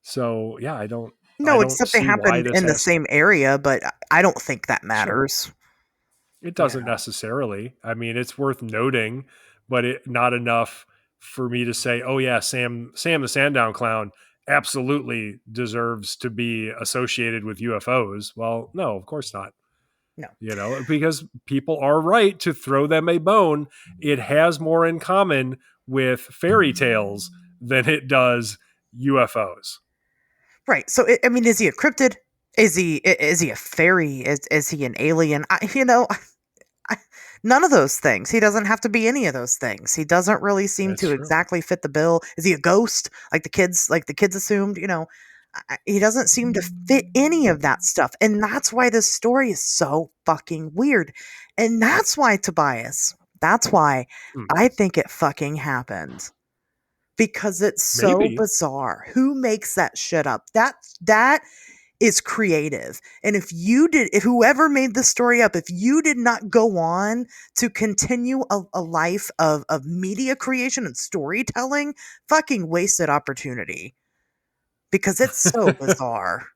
So yeah, I don't. No, except they happened in the same area, but I don't think that matters. Sure. It doesn't necessarily. I mean, it's worth noting, but not enough for me to say, oh yeah, Sam the Sandown Clown absolutely deserves to be associated with UFOs. Well, no, of course not. No. Because people are right to throw them a bone. It has more in common with fairy tales than it does UFOs. Right. So, is he a cryptid? Is he a fairy? Is he an alien? None of those things. He doesn't have to be any of those things. He doesn't really seem That's to true. exactly fit the bill. Is he a ghost like the kids assumed? He doesn't seem to fit any of that stuff. And that's why this story is so fucking weird. And that's why, Tobias, that's why Hmm. I think it fucking happened. Because it's so Maybe. bizarre. Who makes that shit up? That is creative. And if whoever made this story up, if you did not go on to continue a life of media creation and storytelling, fucking wasted opportunity. Because it's so bizarre.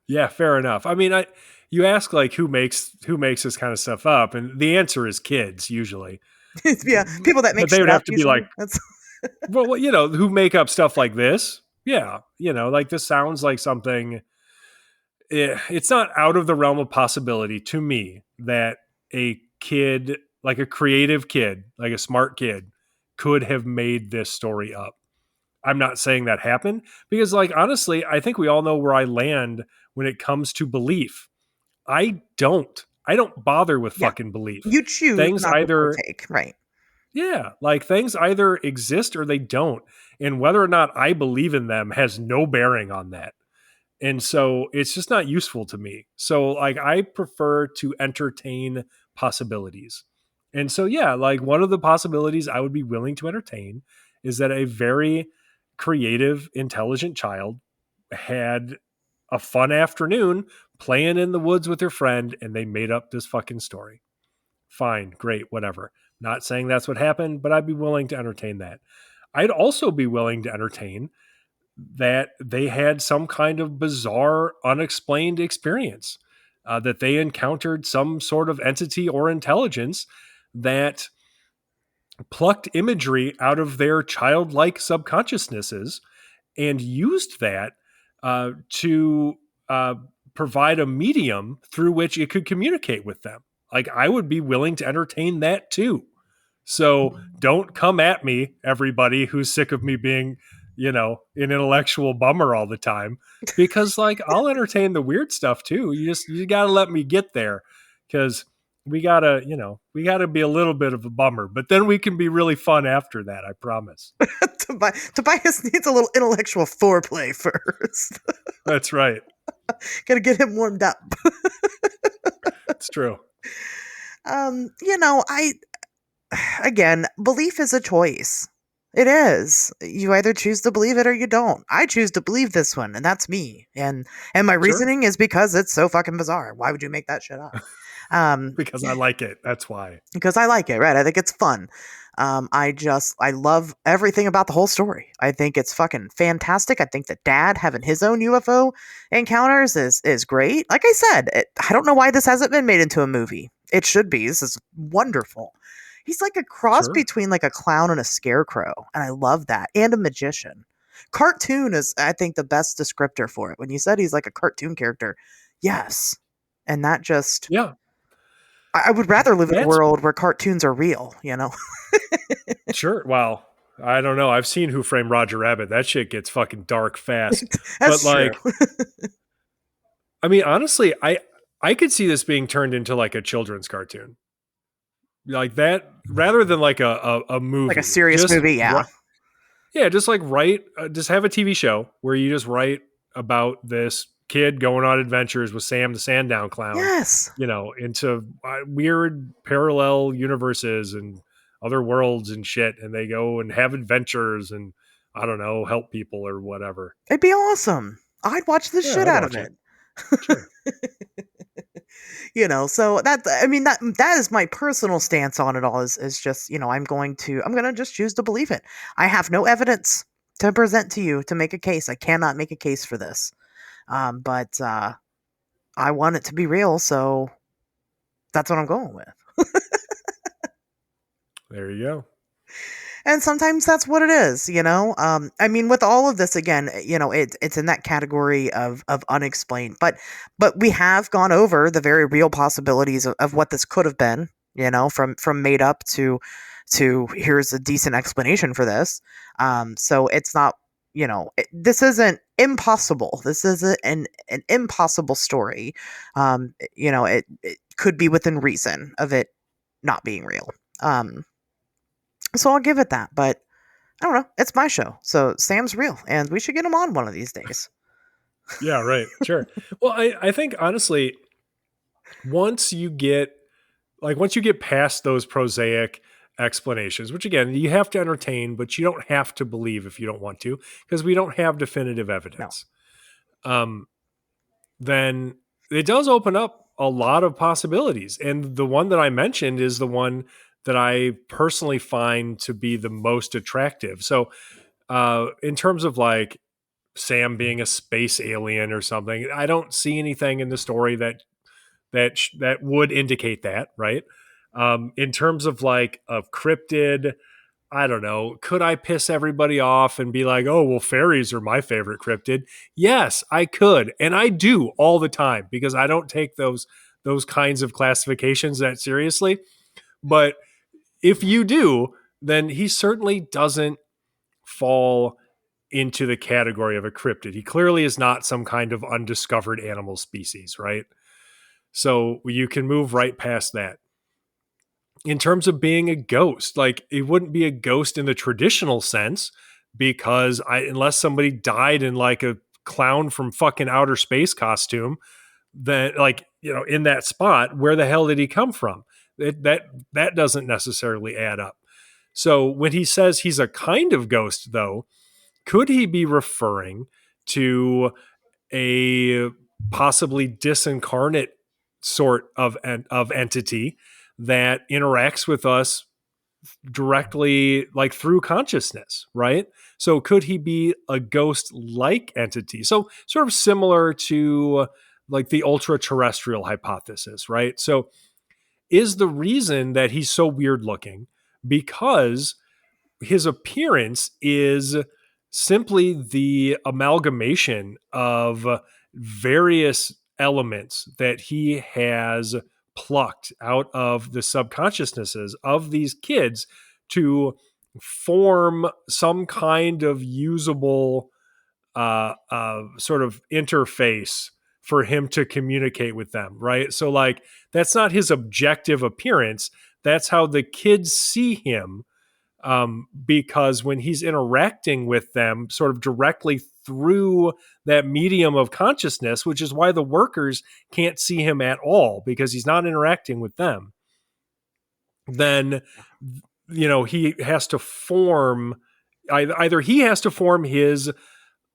Yeah, fair enough. I mean, you ask like who makes this kind of stuff up, and the answer is kids usually. Yeah, people that make But they shit would up have to be usually. like, That's well, who make up stuff like this. Yeah, like this sounds like something. It's not out of the realm of possibility to me that a kid, like a creative kid, like a smart kid, could have made this story up. I'm not saying that happened because, like, honestly, I think we all know where I land when it comes to belief. I don't bother with yeah. fucking belief. You choose Things not to either, partake, right? yeah, like things either exist or they don't. And whether or not I believe in them has no bearing on that. And so it's just not useful to me. So like I prefer to entertain possibilities. And so yeah, like one of the possibilities I would be willing to entertain is that a very creative, intelligent child had a fun afternoon playing in the woods with her friend and they made up this fucking story. Fine, great, whatever. Not saying that's what happened, but I'd be willing to entertain that. I'd also be willing to entertain that they had some kind of bizarre, unexplained experience, that they encountered some sort of entity or intelligence that plucked imagery out of their childlike subconsciousnesses and used that to provide a medium through which it could communicate with them. Like, I would be willing to entertain that too. So don't come at me, everybody who's sick of me being, an intellectual bummer all the time, because like I'll entertain the weird stuff too. You got to let me get there, because we gotta be a little bit of a bummer, but then we can be really fun after that. I promise. Tobias needs a little intellectual foreplay first. That's right. Gotta get him warmed up. It's true. I again, belief is a choice. It is. You either choose to believe it or you don't. I choose to believe this one, and that's me. And my reasoning is because it's so fucking bizarre. Why would you make that shit up? Because I like it. That's why. Because I like it, right? I think it's fun. I love everything about the whole story. I think it's fucking fantastic. I think that Dad having his own UFO encounters is great. Like I said, I don't know why this hasn't been made into a movie. It should be. This is wonderful. He's like a cross between like a clown and a scarecrow, and I love that. And a magician. Cartoon is, I think, the best descriptor for it. When you said he's like a cartoon character, yes. And that just, yeah. I would rather live in a world where cartoons are real, Sure. Well, I don't know. I've seen Who Framed Roger Rabbit. That shit gets fucking dark fast. That's but like, true. I mean, honestly, I could see this being turned into like a children's cartoon, like that, rather than like a movie, like a serious movie. Yeah. Just like just have a TV show where you just write about this kid going on adventures with Sam the Sandown Clown. Yes. Into weird parallel universes and other worlds and shit. And they go and have adventures and, I don't know, help people or whatever. It'd be awesome. I'd watch the shit out of it. Sure. So that is my personal stance on it all is just, I'm going to just choose to believe it. I have no evidence to present to you to make a case. I cannot make a case for this. But I want it to be real. So that's what I'm going with. There you go. And sometimes that's what it is, with all of this, again, it's in that category of unexplained, but we have gone over the very real possibilities of what this could have been, from made up to here's a decent explanation for this. So it's not, this isn't impossible. This isn't an impossible story. It could be within reason of it not being real. So I'll give it that, but I don't know. It's my show, so Sam's real, and we should get him on one of these days. Yeah, right. Sure. Well, I think honestly, once you get past those prosaic explanations, which again, you have to entertain, but you don't have to believe if you don't want to, because we don't have definitive evidence. Then it does open up a lot of possibilities. And the one that I mentioned is the one that I personally find to be the most attractive. So, in terms of like Sam being a space alien or something, I don't see anything in the story that would indicate that, right? In terms of like a cryptid, I don't know. Could I piss everybody off and be like, oh, well, fairies are my favorite cryptid? Yes, I could. And I do all the time because I don't take those kinds of classifications that seriously. But if you do, then he certainly doesn't fall into the category of a cryptid. He clearly is not some kind of undiscovered animal species, right? So you can move right past that. In terms of being a ghost, like it wouldn't be a ghost in the traditional sense because unless somebody died in like a clown from fucking outer space costume, then like, in that spot, where the hell did he come from? That doesn't necessarily add up. So when he says he's a kind of ghost, though, could he be referring to a possibly disincarnate sort of entity that interacts with us directly, like through consciousness, right? So could he be a ghost-like entity? So sort of similar to like the ultra-terrestrial hypothesis, right? So is the reason that he's so weird looking because his appearance is simply the amalgamation of various elements that he has plucked out of the subconsciousnesses of these kids to form some kind of usable sort of interface for him to communicate with them, right? So like that's not his objective appearance. That's how the kids see him, because when he's interacting with them sort of directly through that medium of consciousness, which is why the workers can't see him at all because he's not interacting with them, then, he has to form either he has to form his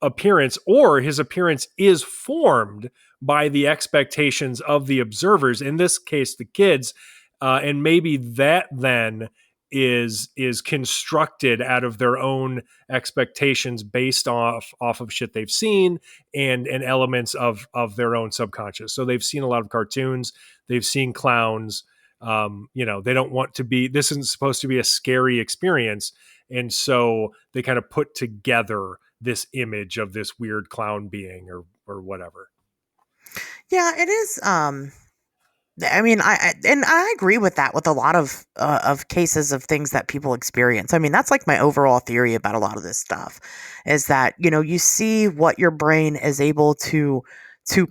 appearance or his appearance is formed by the expectations of the observers, in this case, the kids. And maybe that then is constructed out of their own expectations based off of shit they've seen and elements of their own subconscious. So they've seen a lot of cartoons, they've seen clowns, they don't want to be, this isn't supposed to be a scary experience. And so they kind of put together this image of this weird clown being or whatever. Yeah, it is. I mean, I agree with that with a lot of cases of things that people experience. I mean, that's like my overall theory about a lot of this stuff is that, you see what your brain is able to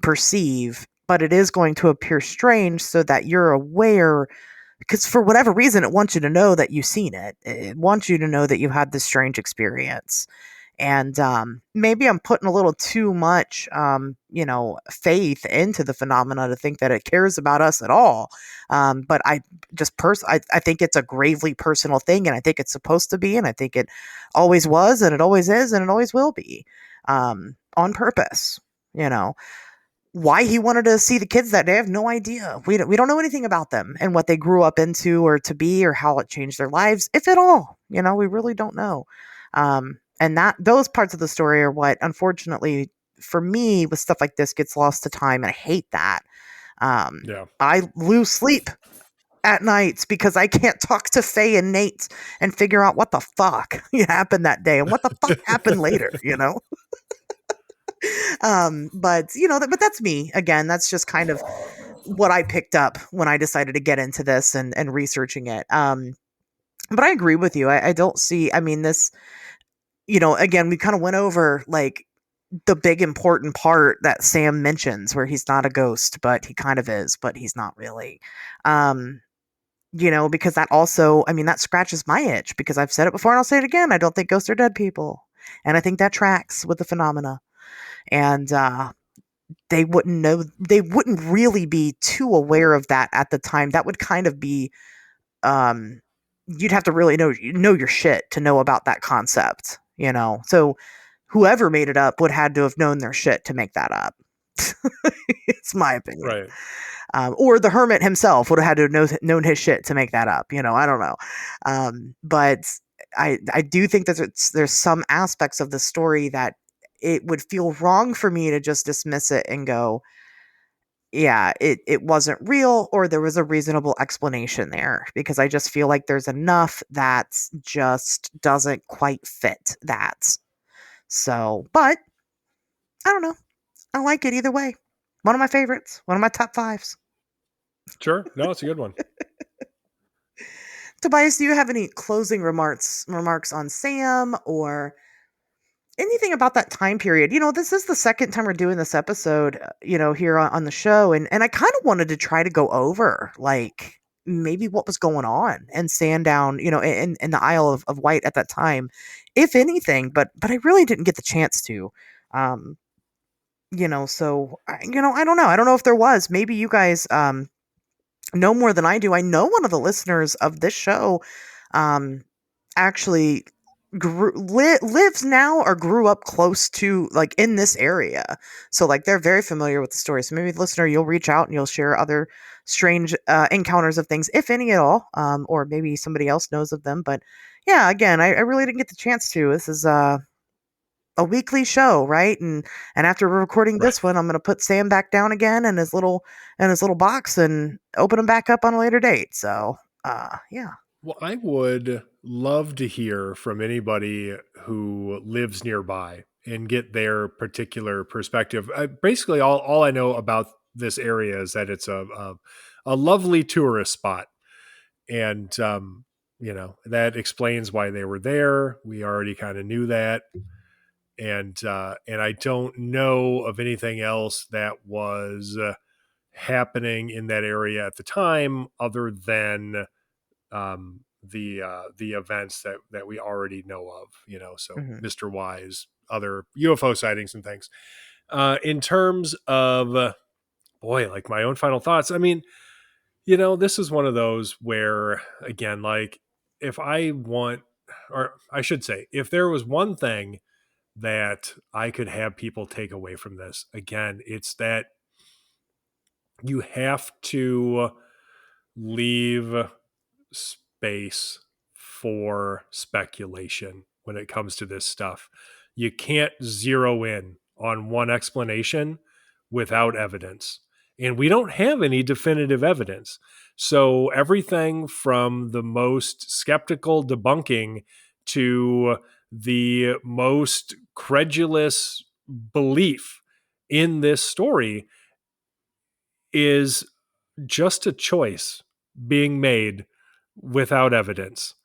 perceive, but it is going to appear strange so that you're aware because for whatever reason, it wants you to know that you've seen it. It wants you to know that you had this strange experience. And maybe I'm putting a little too much, faith into the phenomena to think that it cares about us at all. But I just I think it's a gravely personal thing, and I think it's supposed to be, and I think it always was, and it always is, and it always will be, on purpose. Why he wanted to see the kids that day, I have no idea. We don't know anything about them and what they grew up into or to be or how it changed their lives, if at all. We really don't know. And those parts of the story are what, unfortunately, for me, with stuff like this, gets lost to time, and I hate that. Yeah. I lose sleep at nights because I can't talk to Faye and Nate and figure out what the fuck happened that day and what the fuck happened later. But that's me. Again, that's just kind of what I picked up when I decided to get into this and researching it. But I agree with you. I don't see. I mean, this. Again, we kind of went over like the big important part that Sam mentions where he's not a ghost, but he kind of is, but he's not really. because that also, that scratches my itch, because I've said it before and I'll say it again. I don't think ghosts are dead people. And I think that tracks with the phenomena. And they wouldn't really be too aware of that at the time. That would kind of be, you'd have to really know your shit to know about that concept, So whoever made it up would had to have known their shit to make that up. It's my opinion. Right. Or the hermit himself would have had to have known his shit to make that up. I don't know. But I do think that there's some aspects of the story that it would feel wrong for me to just dismiss it and go, yeah, it wasn't real, or there was a reasonable explanation there, because I just feel like there's enough that just doesn't quite fit that. So, but I don't know. I like it either way. One of my favorites. One of my top 5s. Sure. No, it's a good one. Tobias, do you have any closing remarks on Sam or anything about that time period? This is the second time we're doing this episode, here on the show. And I kind of wanted to try to go over, like, maybe what was going on in Sandown, in the Isle of Wight at that time, if anything. But I really didn't get the chance to. So, I don't know. I don't know if there was. Maybe you guys know more than I do. I know one of the listeners of this show actually lives now or grew up close to, like, in this area. So, like, they're very familiar with the story. So maybe the listener, you'll reach out and you'll share other strange encounters of things, if any at all. Or maybe somebody else knows of them. But yeah, again, I really didn't get the chance to. This is a weekly show, right? And after we're recording this one, I'm going to put Sam back down again in his little box and open him back up on a later date. So, yeah. Well, I would love to hear from anybody who lives nearby and get their particular perspective. Basically, all I know about this area is that it's a lovely tourist spot, and that explains why they were there. We already kind of knew that. And I don't know of anything else that was happening in that area at the time, other than the events that we already know of. So Mr. Y's other UFO sightings and things. In terms of like my own final thoughts, this is one of those where, again, like, if there was one thing that I could have people take away from this, again, it's that you have to leave space for speculation when it comes to this stuff. You can't zero in on one explanation without evidence. And we don't have any definitive evidence. So everything from the most skeptical debunking to the most credulous belief in this story is just a choice being made without evidence.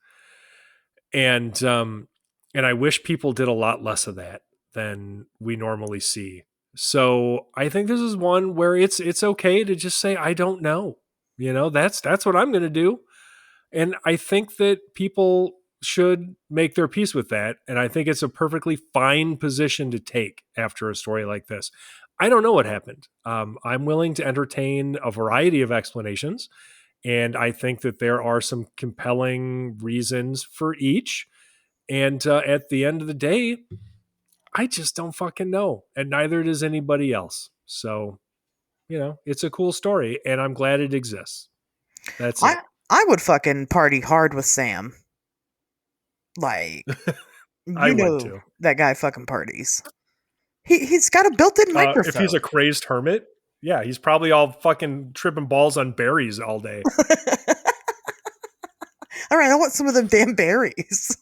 And I wish people did a lot less of that than we normally see. So I think this is one where it's okay to just say, I don't know. That's what I'm going to do. And I think that people should make their peace with that. And I think it's a perfectly fine position to take after a story like this. I don't know what happened. I'm willing to entertain a variety of explanations. And I think that there are some compelling reasons for each. And at the end of the day, I just don't fucking know. And neither does anybody else. So, it's a cool story. And I'm glad it exists. That's it. I would fucking party hard with Sam. Like, I would too. That guy fucking parties. He's got a built-in microphone. If he's a crazed hermit, yeah, he's probably all fucking tripping balls on berries all day. All right, I want some of them damn berries.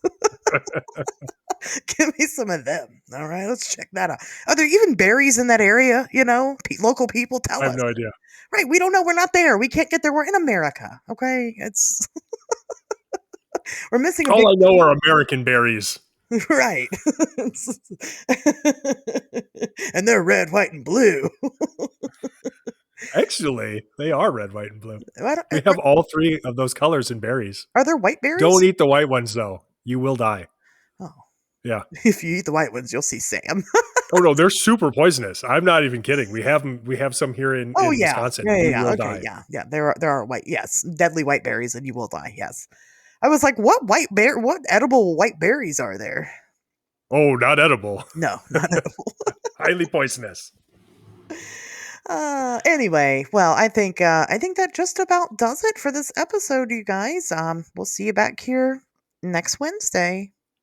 Give me some of them. All right, let's check that out. Are there even berries in that area? Local people tell us. I have no idea. Right, we don't know. We're not there. We can't get there. We're in America. Okay, it's we're missing. All I know are American berries. Right. And they're red, white, and blue. Actually, they are red, white, and blue. What- We have all three of those colors in berries. Are there white berries? Don't eat the white ones, though. You will die. Oh. Yeah. If you eat the white ones, you'll see Sam. Oh no, they're super poisonous. I'm not even kidding. We have them. We have some here in Wisconsin. Yeah. Will Okay, die. yeah. There are white. Yes, deadly white berries, and you will die. Yes. I was like, what edible white berries are there? Oh, not edible. No, not edible. Highly poisonous. Anyway, well, I think that just about does it for this episode, you guys. We'll see you back here next Wednesday.